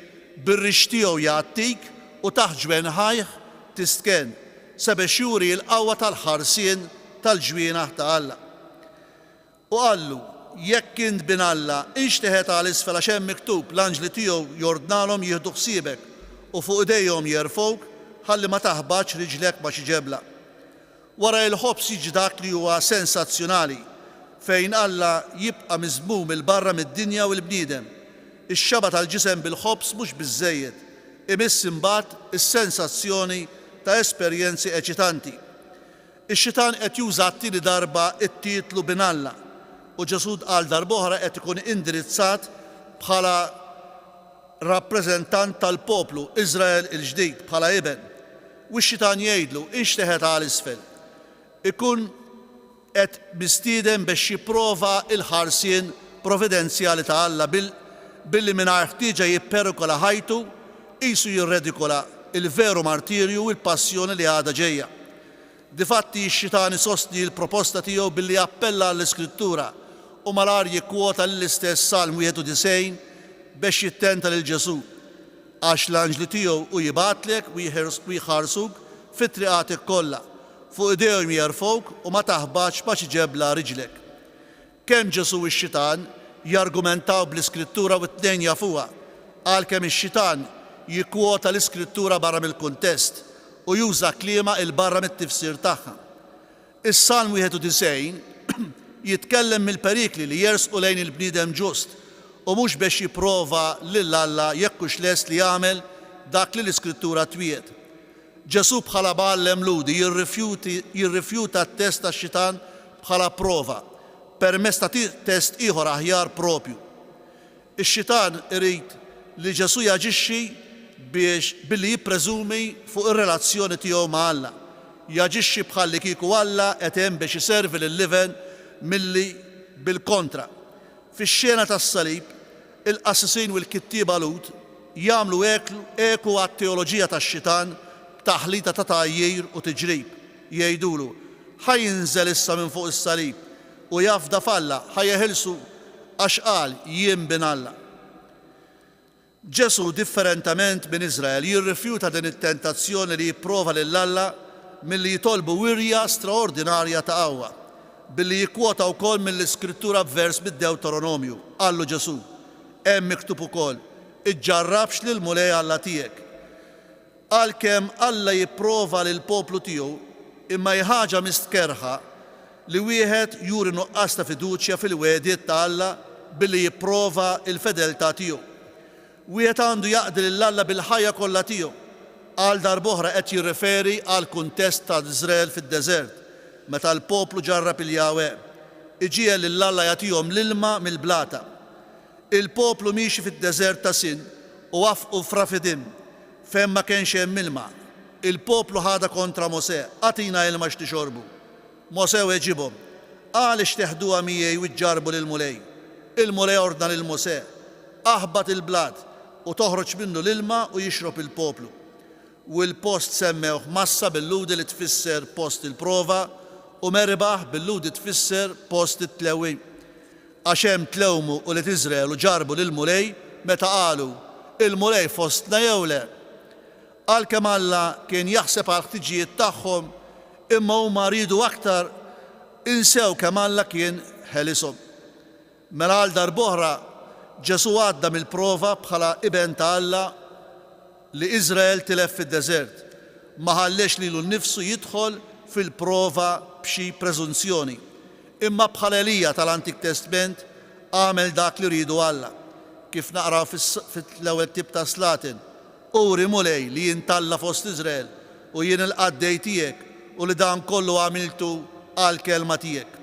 bir-rix tiegħu jagħtik u taħt ġwen ħajħ tistken sabiex juri l-qawwa tal-ħarsien tal-ġwienaħ ta' Alla. U qallu jekk int bin Alla inxteħet għal isfel għax hemm miktub l-anġli tiegħu jordnalhom jieħdu ħsiebek u fuq idejhom jerfgħuk ħalli ma taħbaġ riġlek ma' xi ġebla. Wara l-ħobż jiġi dak li huwa sensazzjonali fejn Alla jibqa' miżmum il-barra mid-dinja u l-bniedem. ix-xaba tal-ġisem bil-ħobs mhux biżżejjed, imiss imbagħad is-sensazzjoni ta' esperjenzi eċitanti. Ix-xitan qed juża t-tieni darba t-titlu binalla u Ġesu qal darb'oħra qed ikun indirizzat bħala rappreżentant tal-poplu Iżrael il-ġdid bħala iben. U x-xitan jgħidlu inxteħet għal isfel. Ikun qed mistieden biex jipprova l-ħarsien providenzjali ta' Alla billi mingħajr ħtieġa jipperikola ħajtu qisu jirredikola il-veru martirju u l-passjoni li għadha ġejja. Difatti x-xitan isostni l-proposta tiegħu billi appella għall-Iskrittura u malar jikkwota l-istess Salm 91 biex jittenta lil Ġesu għax l-anġli tiegħu u jibatlek u jħarsuk fit-triqatik kollha fuq idejhom jerfgħuk u ma taħbax ma xi ġebla riġlek. Kemm Ġesu u x-xitan jargumentaw bl-Iskrittura u t-tnejn jafuha għalkemm ix-xitan jikkwota l-Iskrittura barra mill-kuntest u juża kliema il-barra mit-tifsir tagħha. Is-Salm 91 jitkellem mill-perikli li jersqu lejn il-bniedem ġust u mhux biex jipprova lil Alla jekk hux lest li jagħmel dak li l-Iskrittura twiet. Ġesu bħala bgħallem ludi jirrifjuta t-test tax-xitan bħala prova permezz ta' test ieħor aħjar propju. Ix-xitan irid li Ġesu jaġixxi billi jippreżumi fuq ir-relazzjoni tiegħu ma' Alla. Jaġixxi bħalli kieku Alla qed hemm biex iservi lil-liven milli bil-kontra. Fix-xena tas-salib, il-qassisin u l-kittieba Lut jagħmlu eku għat-teoloġija tax-xitan b'taħlita ta' tgħajjir u tiġrib. Jgħidulu ħajinżel issa minn fuq is-salib u jafda f'Alla ħajjeħilsu għax qal jien bin Alla. Ġesu differentament minn Iżrael jirrifjuta din it-tentazzjoni li jipprova lil Alla milli jitolbu wirja straordinarja ta' qawwa billi jikkwota wkoll mill-Iskrittura b'vers bid-Deuteronomju. Qallu Ġesu, hemm miktub ukoll, iġġarrabx lil mulej Alla tiegħek. Għalkemm Alla jipprova lil poplu tiegħu imma ħaġa mistkerħa li wieħed juri nuqqas ta' fiduċja fil-wegħdiet ta' Alla billi jipprova l-fedeltà tiegħu. Wieħed għandu jaqdi lil Alla bil-ħajja kollha tiegħu. Għal darb'oħra qed jirreferi għal kuntest ta' Iżrael fid-deżert meta l-poplu ġarrab il-Jahwe. Iġiel lil Alla jagħtihom l-ilma mill-blata. Il-poplu miexi fid-deżert ta' Sin u wafqu f'Rafidim fejn ma kienx hemm ilma. Il-poplu ħada kontra Mosè, għatina ilma x'tixorbu. Mosè weġibhom, għaliex teħduha miegħi u ġġarbu lil mulej. Il-mulej ordna lil Mosè, aħbat il-blad u toħroġ minnu l-ilma u jixrob il-poplu. U l-post semmewh Massa bil-ludi li tfisser post il-prova u Merbaħ bil-ludi tfisser post it-tlewwi. Għax hemm tlewmu u li Iżrael u ġarbu lil mulej meta qalu il-mulej fostna jew le. Għalkemm Alla kien jaħseb għal ħtiġijiet tagħhom imma huma rridu aktar insew kemm Alla kien ħelishom. Mela għal darb'oħra Ġesu għadda mill-prova bħala iben ta' Alla li Iżrael tilef fid-deżert. Ma ħallex lilu nnifsu jidħol fil-prova b'xi preżunzjoni. Imma bħala Elija tal-Antik Testament għamel dak li rridu Alla. Kif naqra fil-ewwel tib ta' Slatin, uri mulej li jintalla fost Iżrael u jien il-qaddej tiegħek u li dan kollu għamiltu għal kelma tiegħek.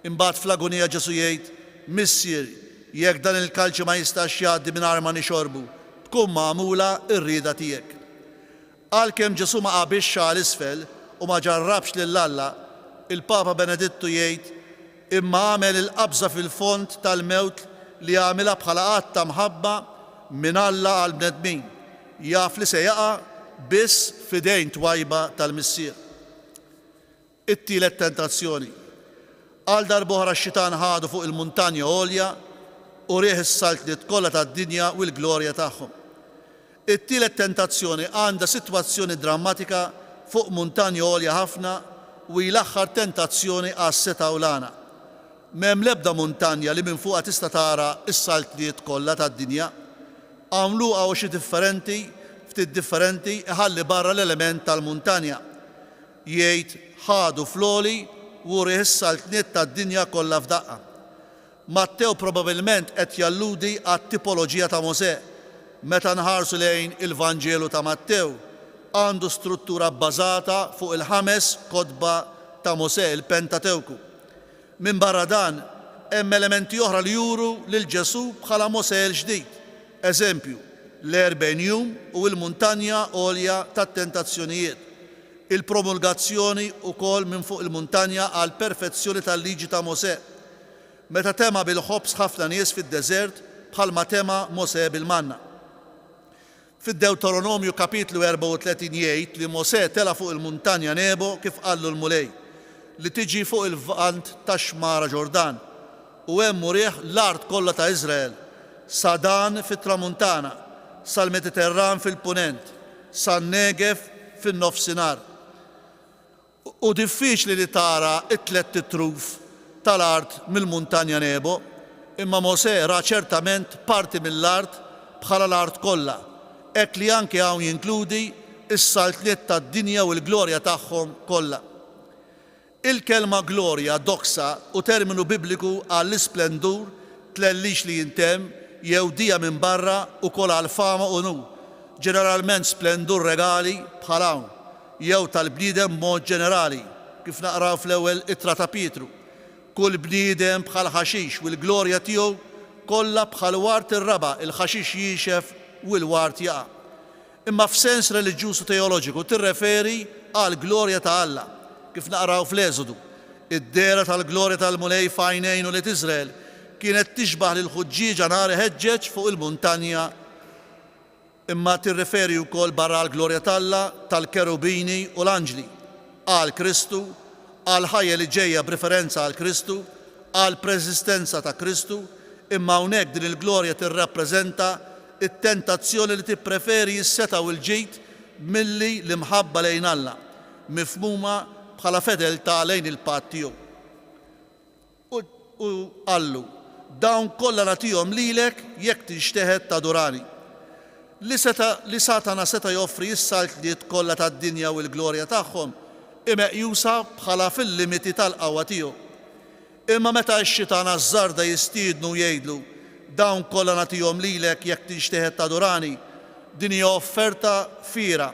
Imbagħad fl-agonija Ġesu jgħid, Missier, jekk dan il-kalċi ma jistax jgħaddi mingħajr ma nixorbu, tkun magħmula r-rieda tiegħek. Għalkemm Ġesu ma qabilx għal isfel u ma ġarrabx lil Alla, il-Papa Benedittu jgħid imma għamel il-qabża fil-font tal-mewt li għamilha bħala qatt ta' mħabba minn Alla għal bnedmin. Jaf li se jaqa' biss f'idejn twajba tal-Missier. It-tielet tentazzjoni. Għal darb'oħra x-xitan ħadu fuq il-muntanja għolja u rieħ is-saltliet kollha tad-dinja u l-glorja tagħhom. It-tielet tentazzjoni għandha sitwazzjoni drammatika fuq muntanja għolja ħafna u l-aħħar tentazzjoni għas-seta u l-għana. M'hemm l-ebda muntanja li minn fuqha tista' tara s-saltliet kollha tad-dinja. Għamluha xi differenti, ftit differenti iħalli barra l-element tal-muntanja. Jgħid ħadu floli u rieħ is-saltliet tad-dinja kollha f'daqqa. Mattew probabbilment qed jalludi għat-tipoloġija ta' Mosè. Meta nħarsu lejn il-Vanġelu ta' Mattew, għandu struttura bbażata fuq il-5 kotba ta' Mosè, il-Pentatewku. Minn barra dan, hemm elementi oħra li juru lil Ġesu bħala Mosè l-ġdid. Eżempju, l-40 jum u l-muntanja għolja tat-tentazzjonijiet. Il-promulgazzjoni wkoll minn fuq il-muntanja għal perfezzjoni tal-liġi ta' Mosè. Meta tema bil-ħobs ħafna nies fid-deżert bħalma tema Mosè bil-manna. Fid-Deuteronomju kapitlu 34 jgħid li Mosè tela fuq il-muntanja Nebo kif qallu l-mulej li tiġi fuq il-vant tax-xmara Ġordan u hemm murieħ l-art kollha ta' Iżrael, sa Dan fit-tramuntana, sal-Mediterran fil-punent, san-Negev fin-nofsinhar. U diffiċli li tara it-tlet titruf tal-art mill-muntanja Nebo, imma Mosè ra ċertament parti mill-art bħala l-art kollha, hekk li anke hawn jinkludi is-saltliet tad-dinja u l-glorja tagħhom kollha. Il-kelma glorja doksa u terminu bibliku għall-isplendur tlellix li jintem jew dija minn barra u kol għal-fama u nu, ġeneralment splendur regali bħal hawn, jew tal-bniedem mod ġenerali, kif naqraw fl-ewwel ittra ta' Pietru. Kull bniedem bħal ħaxix u l-glorja tiegħu kollha bħal wart ir-raba, il-ħaxix jixef u l-wart jaqa'. Imma f'sens reliġjuż u teoloġiku tirreferi għal glorja ta' Alla, kif naqraw fl-Eżodu. Id-dera tal-glorja tal-mulej f'għajnejn u li Iżrael kienet tixbaħ lil ħuġġieġa nar ħeġġeġ fuq il-muntanja, imma tirreferi wkoll barra l-glorja tal-Alla tal-kerubini u l-anġli, għal Kristu, għal ħajja li ġejja b'referenza għal Kristu, għal preżistenza ta' Kristu, imma hawnhekk din il-glorja tirrappreżenta it-tentazzjoni li tippreferi s-seta u l-ġid milli l-imħabba lejn Alla, mifhuma bħala fedeltà lejn il-patt tiegħu. U qallu, dawn kollha nagħtihom lilek jekk tixteħed tadurani. Li Satana seta' joffri s-saltliet kollha tad-dinja u l-glorja tagħhom imeqjusa bħala fil-limiti tal-qawwa tiegħu. Imma meta x-xitana żarda jistiednu jgħidlu dawn kollha nagħtihom lilek jekk tixteħed tadurani, din hija offerta fira,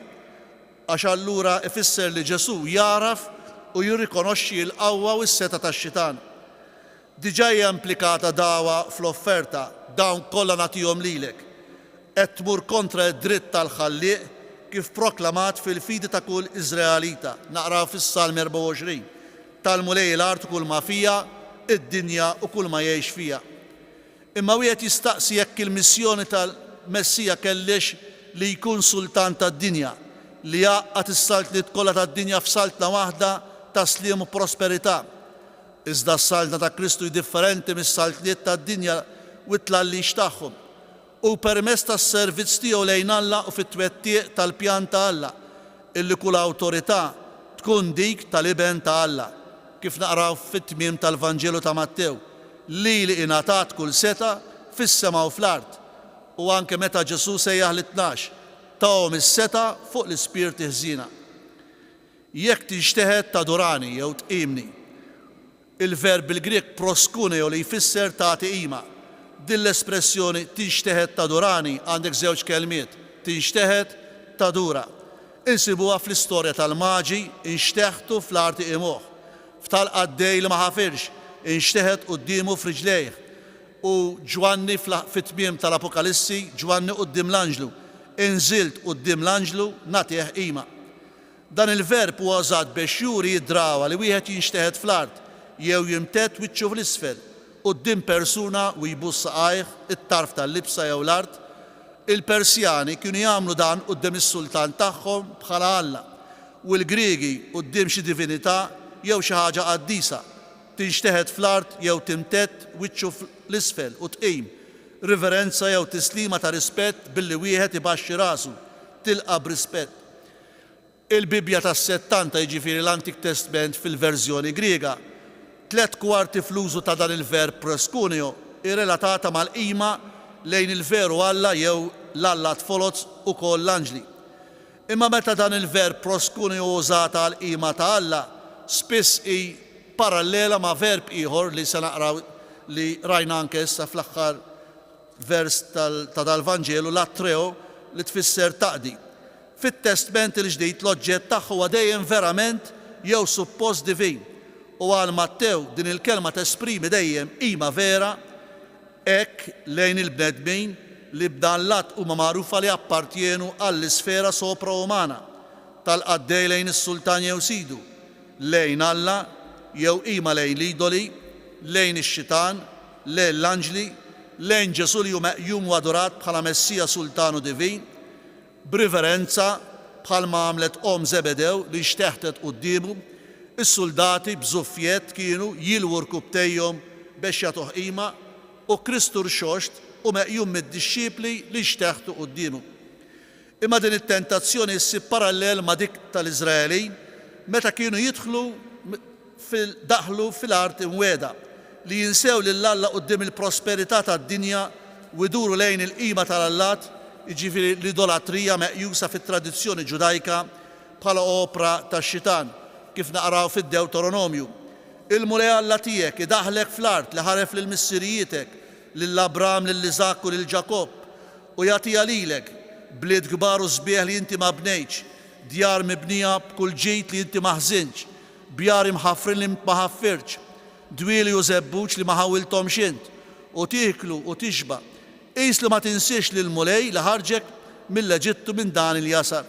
għax allura ifisser li Ġesu jaraf u jirrikonoxxi l-qawwa u s-seta tax-xitan. Diġà hija implikata dawa fl-offerta, dawn kollha nagħtihom lilek, qed tmur kontra d-dritt tal-Ħallieq kif proklamat fil-fidi ta' kull Iżraelita, naqraw fis-Salm 24, tal-mulej l-art u kull ma fija, id-dinja u kull ma jgħix fija. Imma wieħed jistaqsi jekk il-missjoni tal-Messija kellix li jkun sultan tad-dinja, li jaqqat is-saltliet kollha tad-dinja f'saltna waħda ta' sliem u prosperità. Iżda s-saltna ta' Kristu differenti mis-saltliet tad-dinja u t-tlallix tagħhom. U permezz tas-servizz tiegħu lejn Alla u fit-twettieq tal-pjan ta' Alla, illi kull awtorità tkun dik tal-iben ta' Alla, kif naqraw fit-tmiem tal-Vanġelu ta' Mattew, li ingħatat kull seta fis-sema u fl-art. U anke meta Ġesu sejjaħ l-12, tawhom is-seta fuq l-ispirti ħżina. Jekk tixteħed tadurani jew tqimni, il-verb bil-Grieg proskuneo li jfisser tagħti qima. Din l-espressjoni tixteħed tadurani għandek żewġ kelmiet, tixteħed tadura. Insibuha fl-istorja tal-Maġi, inxteħtu fl-arti imoħ, f'tal-qaddej li ma ħafirx, inxteħed qudiemu f'riġlejh. U Ġwanni fit-tmiem tal-Apokalissi, Ġwanni quddiem l-anġlu, inżilt quddiem l-anġlu nagħtih qima. Dan il-verb huwa użat biex juri jidrawa li wieħed jinxteħed fl-art jew jimtet wiċċu fl-isfel quddiem persuna u jbuss saqajh it-tarf tal-libsa jew l-art. Il-Persjani kienu jagħmlu dan quddiem is-sultan tagħhom bħala Alla u l-Griegi quddiem xi divinità jew xi ħaġa qaddisa. Tinxteħed fl-art jew timtet wiċċu fl-isfel u tqim, riverenza jew tislima ta' rispett billi wieħed ibaxxi rasu, tilqa' b'rispett. Il-Bibja tas-70 jiġifieri l-Antik Testament fil-verżjoni Griega, 3/4 fl-użu ta' dan il-verb proskuneo irrelatata mal-qima lejn il-veru Alla jew l-Alla tfolot ukoll l-anġli. Imma meta dan il-verb proskuneo użata għal qima ta' Alla, spiss hi parallela ma' verb ieħor li se naqraw li rajna anke issa fl-aħħar vers tal-Vanġelu l-Atreo li tfisser taqdi. Fit-Testament il-ġdid l-oġġett tagħha huwa dejjem verament jew suppost divin. U għal Mattew din il-kelma tesprimi dejjem qima vera hekk lejn il-bnedmin li b'dan lat huma magħrufa li appartjenu għall-isfera sopraumana tal-qaddej lejn is-sultan jew sidu, lejn Alla jew qima lejn l-idoli, lejn ix-xitan, lejn l-anġli, lejn Ġesu li hu meqjum u adorat bħala Messija sultanu divin, b'riverenza bħalma għamlet Zebedew li xteħtet qudiemu, is-soldati b'żuffiett kienu jilwu rkubtejhom biex jagħtuh qima u Kristu rxoxt u meqjum mid-dixxipli li xteħtu qudiemu. Imma din it-tentazzjoni ssib parallel ma' dik tal-Iżraelin meta kienu daħlu fil-art imwieda li jinsew lil Alla quddiem il-prosperità tad-dinja u jduru lejn il-qima tal-Allat, jiġifieri l-idolatrija meqjusa fit-tradizzjoni ġudajka bħala opra tax-xitan kif naqraw fid-Deuteronomju. Il-mulej Alla tiegħek idaħlek fl-art li ħaref lil missirijitek, lil Abram, lil Iżak u lil Ġakob u jagħtiha lilek bliet kbar u sbieħ li inti ma bnejtx, djar mibnija b'kull ġid li inti ma ħżinx, bjar imħaffrin li ma ħaffirx, dwieli u żebbuġ li ma ħawilthomx int, u tieklu u tixba. Qis li ma tinsiex lil mulej li ħarġek mill-Eġittu minn dan il-jasar.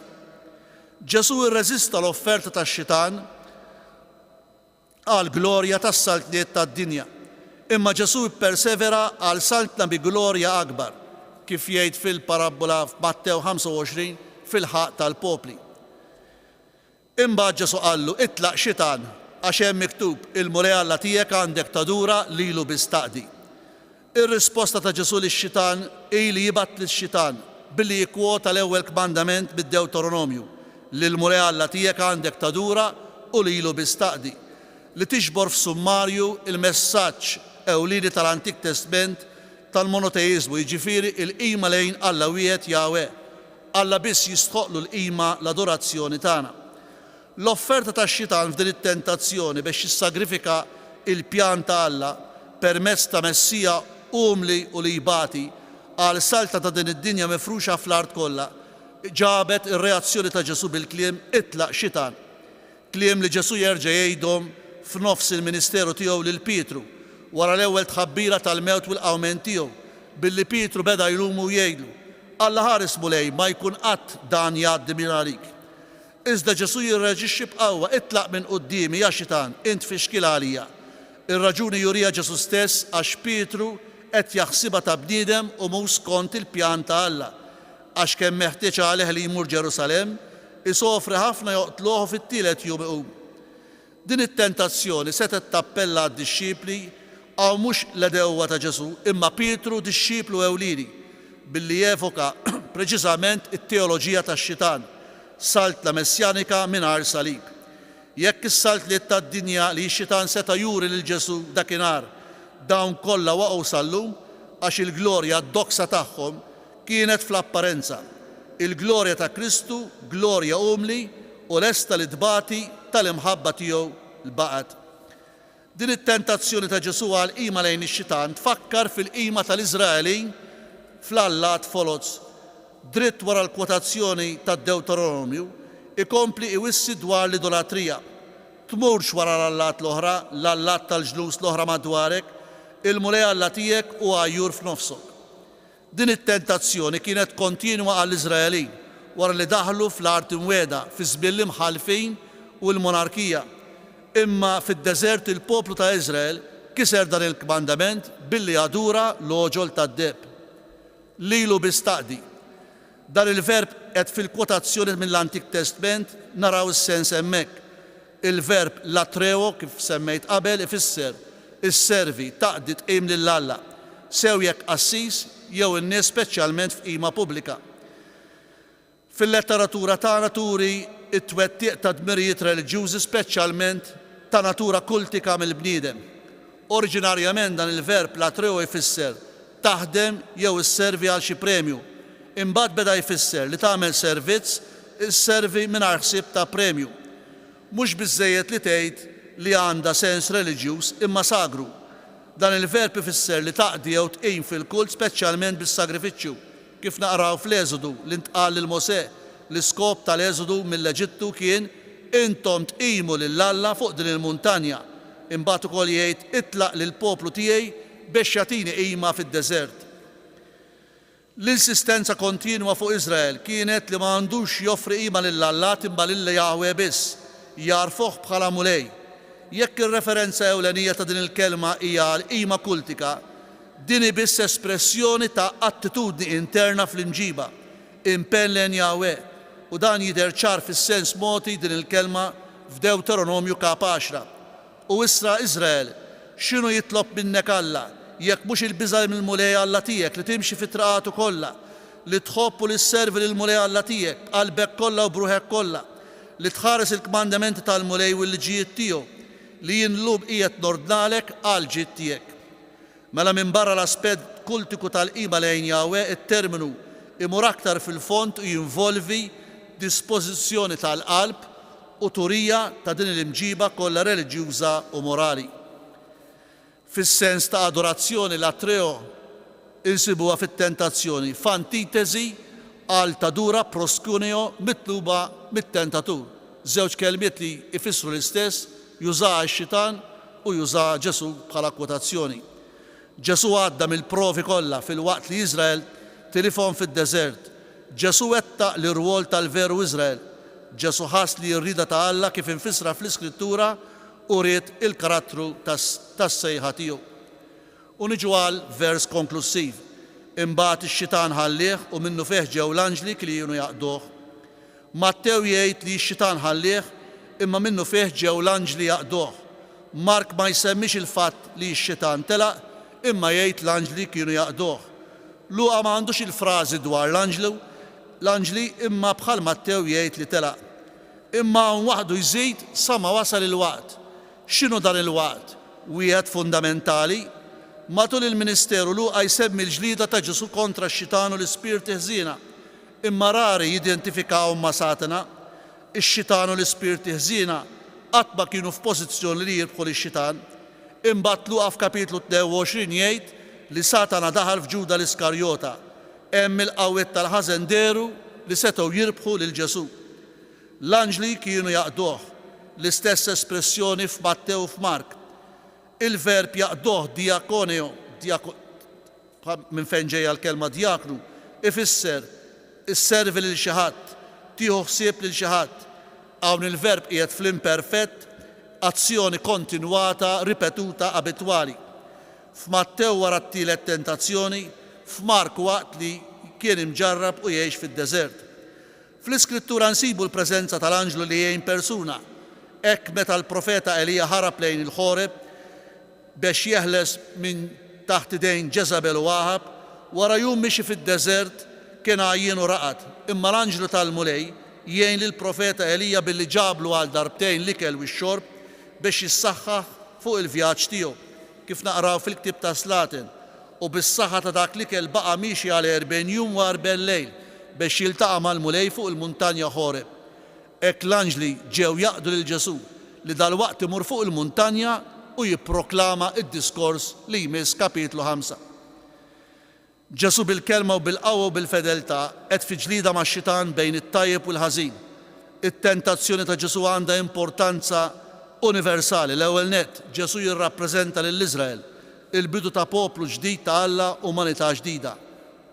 Ġesu irreżista l-offerta tax-xitan għal glorja tas-saltniet tad-dinja. Imma Ġesu ippersevera għal saltna bi glorja akbar, kif jgħid fil-parabola f'Mattew 25 fil-ħaq tal-popli. Imbagħad Ġesu qallu itlaq xitan għax hemm miktub il-mulej Alla tiegħek għandek tadura lilu bistaqdi. Ir-risposta ta' Ġesu lix-xitan li jibgħat lix-xitan billi jikkwota l-ewwel kmandament bid-Deuteronomju li l-mulej Alla tiegħek għandek tadura u lilu bistaqdi li tixbor f'summarju il-messaġġ ewlieni tal-Antik Testament tal-monoteizmu, jiġifieri il-qima lejn Alla wieħed Jahweh. Alla biss jistħoqlu l-qima l-adorazzjoni tagħna. L-offerta tax-xitan f'din it-tentazzjoni biex jissagrifika il-pjan ta' Alla permezz ta' Messija umli u li jibati għal salta ta' din id-dinja mifruxa fl-art kollha, ġabet ir-reazzjoni ta' Ġesu bil-kliem itlaq xitan. Kliem li Ġesu jerġa' jgħidhom f'nofs il-ministeru tiegħu lil Pietru wara l-ewwel tħabbira tal-mewt u l-qawmen tiegħu billi Pietru beda jlumu u jgħidlu Alla ħares mulej ma jkun qatt dan jgħaddi minn għalik. Iżda Ġesu jirreġixxi b'qawwa itlaq minn qudiemi ja xitan int fixkil għalija. Ir-raġuni jurija Ġesu stess għax Pietru qed jaħsibha ta' bniedem u mhux skont il-pjan ta' Alla għax kemm meħtieġ għalih li jmur Ġerusalemm isofri ħafna joqtluh fit-tielet jum iqum. Din it-tentazzjoni setet tappella għad-dixxipli għaw mhux l-edewwa ta' Ġesu imma Pietru dixxiplu ewlieni billi jefoka preċiżament it-teoloġija tax-xitan, saltna messjanika mingħajr salib. Jekk is-saltliet tad-dinja li x-xitan seta' juri lil Ġesu dakinhar dawn kollha waqgħu sallum għax il-glorja d-doksa tagħhom kienet fl-apparenza. Il-glorja ta' Kristu, glorja umli u lesta li tbati tal-imħabba tiegħu l-baqgħet. Din it-tentazzjoni ta' Ġesu għal qima lejn ix-xitan tfakkar fil-qima tal-Iżraelin fl-Allat Foloz. Dritt wara l-kwotazzjoni tad-Deuteronomju ikompli iwissi dwar l-idolatrija. Tmurx wara l-Allat l-oħra, l-Allat tal-ġlus l-oħra madwarek, il-mulej Alla tiegħek u għajjur f'nofsok. Din it-tentazzjoni kienet kontinwa għall-Iżraelin wara li daħlu fl-art imwieda fi żmien l-imħalfin u l-monarkija. Imma fid-deżert il-poplu ta' Iżrael kiser dan il-kmandament billi jadura l-oġol tad-deb. Lilu bistaqdi. Dan il-verb qed fil-kwotazzjoni mill-Antik Testament naraw is-sens hemmhekk. Il-verb latreo kif semmejt qabel ifisser isservi taqdi tqim lil Alla, sew jekk qassis jew in-nies speċjalment f'qima pubblika. Fil-letteratura tagħna turi it-twettiq ta' dmirijiet reliġjużi speċjalment ta' natura kultika mill-bniedem. Oriġinarjament dan il-verb latreo jfisser taħdem jew isservi għal xi premju. Imbagħad beda jfisser li tagħmel servizz isservi mingħajr ħsieb ta' premju. Mhux biżżejjed li tgħid li għandha sens reliġjuż imma sagru. Dan il-verb ifisser li taqdi jew tqim fil-kult speċjalment bis-sagrifiċċju. Kif naqraw fl-Eżodu li ntqal lil Mosè l-iskop tal-Eżodu mill-Eġittu kien intom tqimu lill-Alla fuq din il-muntanja. Imbagħad ukoll jgħid itlaq lill-poplu tiegħi biex jagħtini qima fid-deżert. L-insistenza kontinwa fuq Iżrael kienet li ma għandux joffri qima lill-Alla imma lil Jahwe biss, jarfuh bħala mulej. Jekk ir-referenza ewlenija ta' din il-kelma hija l-qima kultika, din biss espressjoni ta' attitudni interna fl-imġiba, impenn lejn Jahwe, u dan jidher ċar fis-sens moti din il-kelma f'Dewteronomju kap 10. U issa Iżrael, x'inhu jitlob minnek Alla, jekk mhux il-biża' mill-mulej Alla tiegħek li timxi fit-traqatu kollha, li tħobbu li sservi lill-mulej Alla tiegħek qalbek kollha u bruħek kollha, li tħares il-kmandamenti tal-mulej u l-liġijiet tiegħu, li jinlub qiegħed nordnalek għal ġid tiegħek. Mela minn barra l-aspett kultiku tal-qima lejn Jahwe, it-terminu imur aktar fil-fond u jinvolvi dispożizzjoni tal-qalb u turija ta' din l-imġiba kollha reliġjuża u morali. Fis-sens ta' adorazzjoni l-atreo insibuha fit-tentazzjoni f'antitesi għal tadura proskuneo mitluba mit-tentatur. Żewġ kelmiet li ifissru l-istess, jużaha x-xitan u jużaha Ġesu bħala kwotazzjoni. Ġesu għadda mill-provi kollha fil-waqt li Iżrael tilifhom fid-deżert. Ġesu wettaq l-irwol tal-veru Iżrael. Ġesu ħass li r-rida ta' Alla kif infissra fl-Iskrittura u ried il-karattru tas-sejħa tiegħu. U niġu għal vers konklusiv. Imbagħad ix-xitan ħallih u minnu fih ġew l-anġli li kienu jaqduh. Mattew jgħid li x-xitan ħallih imma minnu fih ġew l-anġli jaqduh. Mark ma jsemmix il-fatt li x-xitan telaq imma jgħid l-anġli kienu jaqduh. Luqa ma għandux il-frażi dwar l-anġli imma bħal Mattew jgħid li telaq. Imma hawn waħdu jżid sa ma wasal il-waqt. X'inhu dan il-waqt? Wieħed fundamentali. Matul il-Ministeru Luqa jsemmi l-ġlieda ta' Ġesu kontra x-xitan u l-ispirti ħżiena. Imma rari jidentifikaw ma' Satana. Ix-xitan u l-ispirti ħżiena qatt ma kienu f'pożizzjoni li jirbħu lix-xitan. Imbagħad Luqa f'kapitlu 22 jgħid li Satana daħal f'Ġuda l-Iskarjota, hemm il-qawwiet tal-ħażen deru li setgħu jirbħu lil Ġesu. L-anġli kienu jaqduh, l-istess espressjoni f'Mattew u f'Mark. Il-verb jaqduh diakoneo, minn fejn ġejja l-kelma diaknu, ifisser isservi lil xi ħadd, tieħu ħsieb lil xi ħadd. Hawn il-verb qiegħed fl-imperfett, azzjoni kontinwata, ripetuta, abitwali. F'Mattew wara t-tielet tentazzjoni, f'Mark waqt li kien imġarrab u jgħix fid-deżert. Fl-Iskrittura nsibu l-preżenza tal-anġlu li jgħin persuna. Hekk meta l-profeta Elija ħarab lejn il-Ħoreb biex jeħles minn taħt idejn Ġeżabel u Ahab, wara jum mixi fid-deżert kien għajjien u raqad. Imma l-anġlu tal-mulej jgħin lill-profeta Elija billi ġablu għal darbtejn l-ikel u x-xorb biex jissaħħaħ fuq il-vjaġġ tiegħu. Kif naqraw fil-ktib ta' Slatin, u bis-saħħa ta' dak l-ikel baqa' mixi għal 40 jum u 40 lejl biex jiltaqa' mal-mulej fuq il-muntanja Ħoreb. Hekk l-anġli ġew jaqdu lil Ġesu li dalwaqt imur fuq il-muntanja u jipproklama id-diskors li jmiss kapitlu 5. Ġesu bil-kelma u bil-qawwa u bil-fedeltà qed fi ġlieda max-xitan bejn it-tajjeb u l-ħażin. It-tentazzjoni ta' Ġesu għandha importanza universali. L-ewwel nett Ġesu jirrappreżenta lill-Iżrael il-bidu ta' poplu ġdid ta' Alla, umanità ġdida.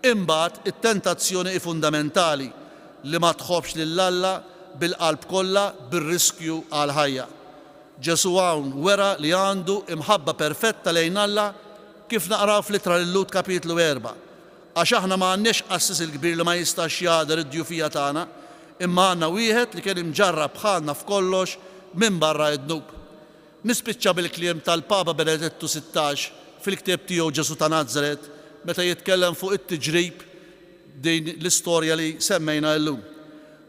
Imbagħad it-tentazzjoni fundamentali li ma tħobbx lill-Alla bil-qalb kollha bir-riskju għal ħajja. Ġesu hawn wera li għandu imħabba perfetta lejn Alla kif naqraw fl-Ittra lil Lut kapitlu 4. Għax aħna ma għandniex qassis il-kbir li ma jistax jgħader id-djufija tagħna, imma għandna wieħed li kien imġarrab bħalna f'kollox minn barra id-dnub. Nispiċċa bil-kliem tal-Papa Benedettu 16 fil-ktieb tiegħu Ġesu ta' Nażaret meta jitkellem fuq it-tiġrib din l-istorja li semmejna llum.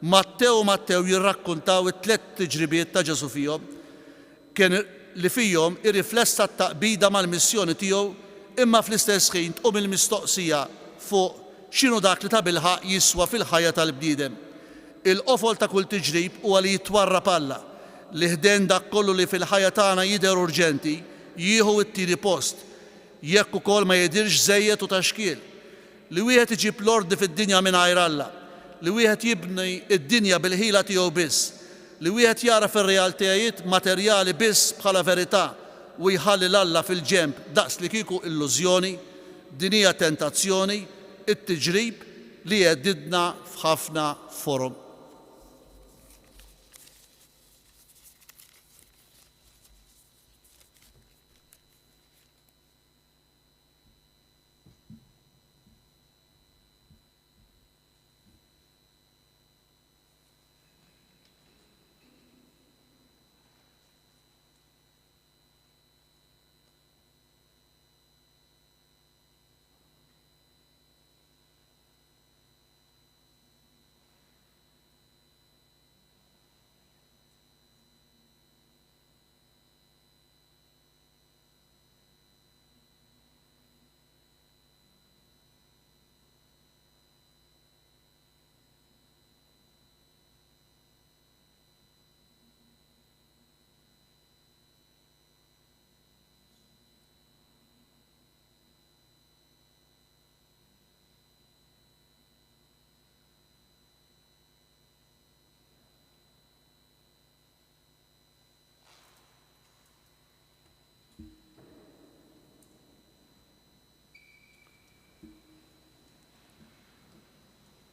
Mattew jirrakkuntaw it-tliet tiġribiet ta' Ġesu fihom kien li fihom irriflessa t-taqbida mal-missjoni tiegħu imma fl-istess ħin tqum il-mistoqsija fuq x'inhu dak li ta' bilħaq jiswa fil-ħajja tal-bniedem. Il-qofol ta' kull tiġrib huwa li jitwarrab Alla li ħdejn dak kollu li fil-ħajja tagħna jidher urġenti jieħu t-tieni post, jekk ukoll ma jidirx żejjed u taxkil. Li wieħed iġib l-ordi fid-dinja mingħajr Alla, li wieħed jibni id-dinja bil-ħila tiegħu biss, li wieħed jara fir-realtajiet materjali biss bħala verità u jħalli l-Alla fil-ġenb daqs li kieku illużjoni, din hija tentazzjoni, it-tiġrib li jeddidna f'ħafna forum.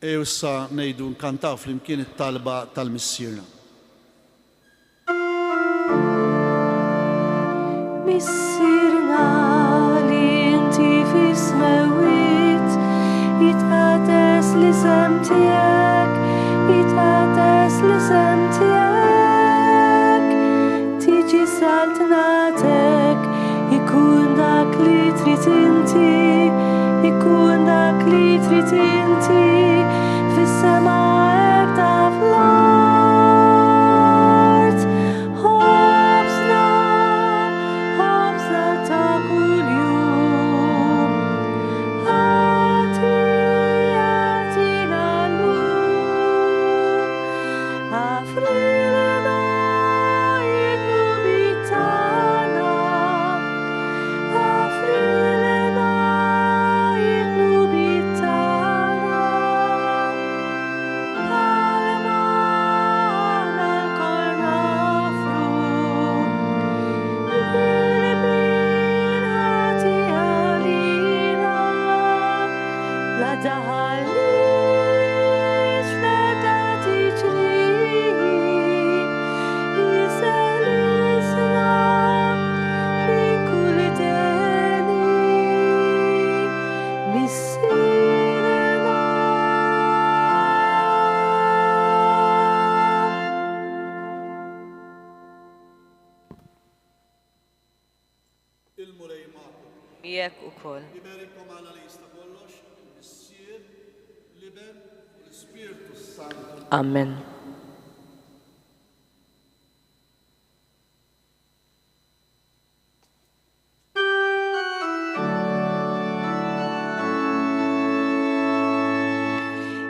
Issa ngħidu nkantaw flimkien it-talba tal-missierna. Missierna li inti fis-smewit, jitqates l-isem tiegħek, jitqates l-isem tiegħek, tiġi saltnatek, ikun dak li trid inti, ikun dak li trid inti. Fis-sema hekk ta' fl-art, ħobżna ta' kuljum, ħatina llum, Afrina id-nubi tagħna, Afrina id-nubi tagħna. Jekk ukoll. Liberikom Alla li jista' kollox, Missier, Liber u l-Ispiritu Santu. Amen.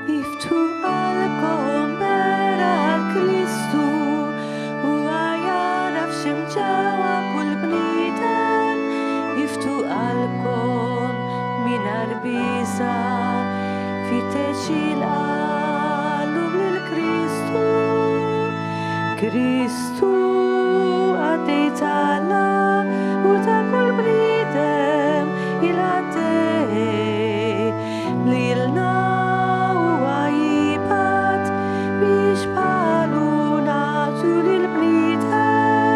Iftu qalbkom bera l-Kristu u għajara f'xim ġewa kull bniedem. Iftu qalbkom mingħajr biża' fittex il-qalb lill-Kristu. Kristu għaddejt Alla u ta' kull bniedem il-għaddej lilna huwa jibgħat biex bħalu nagħtu lill-bniedem.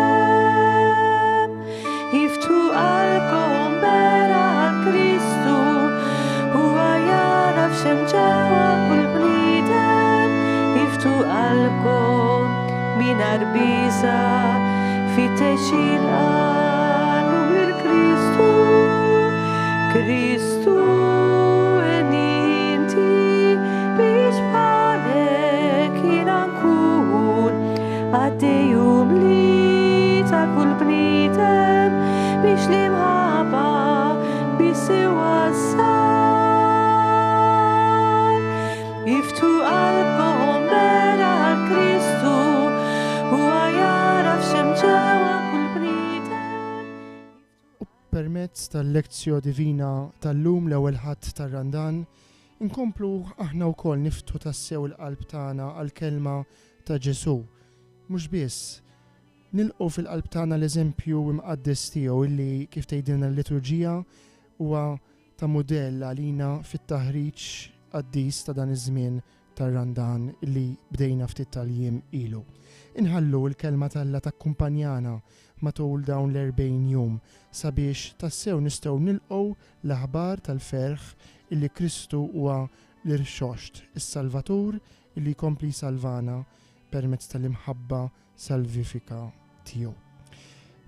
Iftu qalbkom bera għall-Kristu huwa jaraf x'hemm ġewwa kull bniedem. Iftu qalbkom mingħajr biża' fittex il-qalb lill-Kristu. Kristu inti biex bħalek jiena nkun għaddejjum li ta' kull bniedem biex l-imħabba biss iwassal. Iftu qalbkom bera għall-Kristu huwa jaraf x'hemm ġewwa kull bniedem. permezz tal-lezzjo divina tal-lum l-ewwel ħadd tar-Randan, inkomplu aħna wkoll niftu tassew il-qalb tagħna għall-kelma ta' Ġesu. Mhux biss nilqgħu fil-qalb tagħna l-eżempju imqaddes tiegħu illi kif tgħidilna l-liturġija huwa ta' mudell għalina fit-taħriġ qaddis ta' dan iż-żmien tar-Randan illi bdejna ftit tal-jiem ilu. Inħallu l-kelma tal-Alla takkumpanjana matul dawn l-40 jum sabiex tassew nistgħu nilqgħu l-aħbar tal-ferħ illi Kristu huwa l-irxoxt, is-Salvatur illi jkompli salvana permezz tal-imħabba salvifika tiegħu.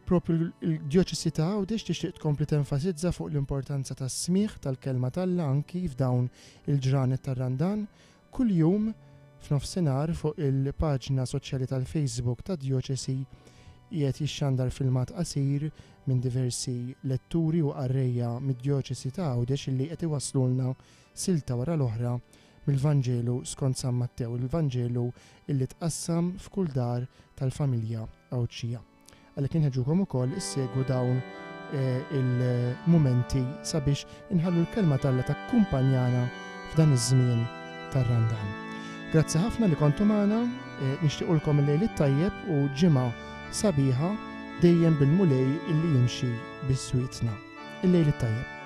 Propju l-Djoċesi ta' Għawdex tixtieq tkompli tenfasizza fuq l-importanza tas-smigħ tal-kelma tal-Alla anki f'dawn il-ġranet tar-Randan kuljum f'nofsinhar fuq il-paġna soċjali tal-Facebook ta' Djoċesi qiegħed jixxandar filmat qasir minn diversi letturi u qarrejja mid-Djoċesi ta' Għawdex illi qed iwasslulna silta wara l-oħra mill-Vanġelu skont San Mattew, il-Vanġelu illi tqassam f'kull dar tal-familja Għawdxija. Għalhekk inħeġġukom ukoll issegwu dawn il-mumenti sabiex inħallu l-kelma tal-Alla takkumpanjana f'dan iż-żmien tar-Randan. Grazzi ħafna li kontu magħna, nixtiequlkom il-lejl it-tajjeb u ġimgħa sabiħa dejjem bil-mulej illi jimxi bis-swietna. Il-lejl it-tajjeb.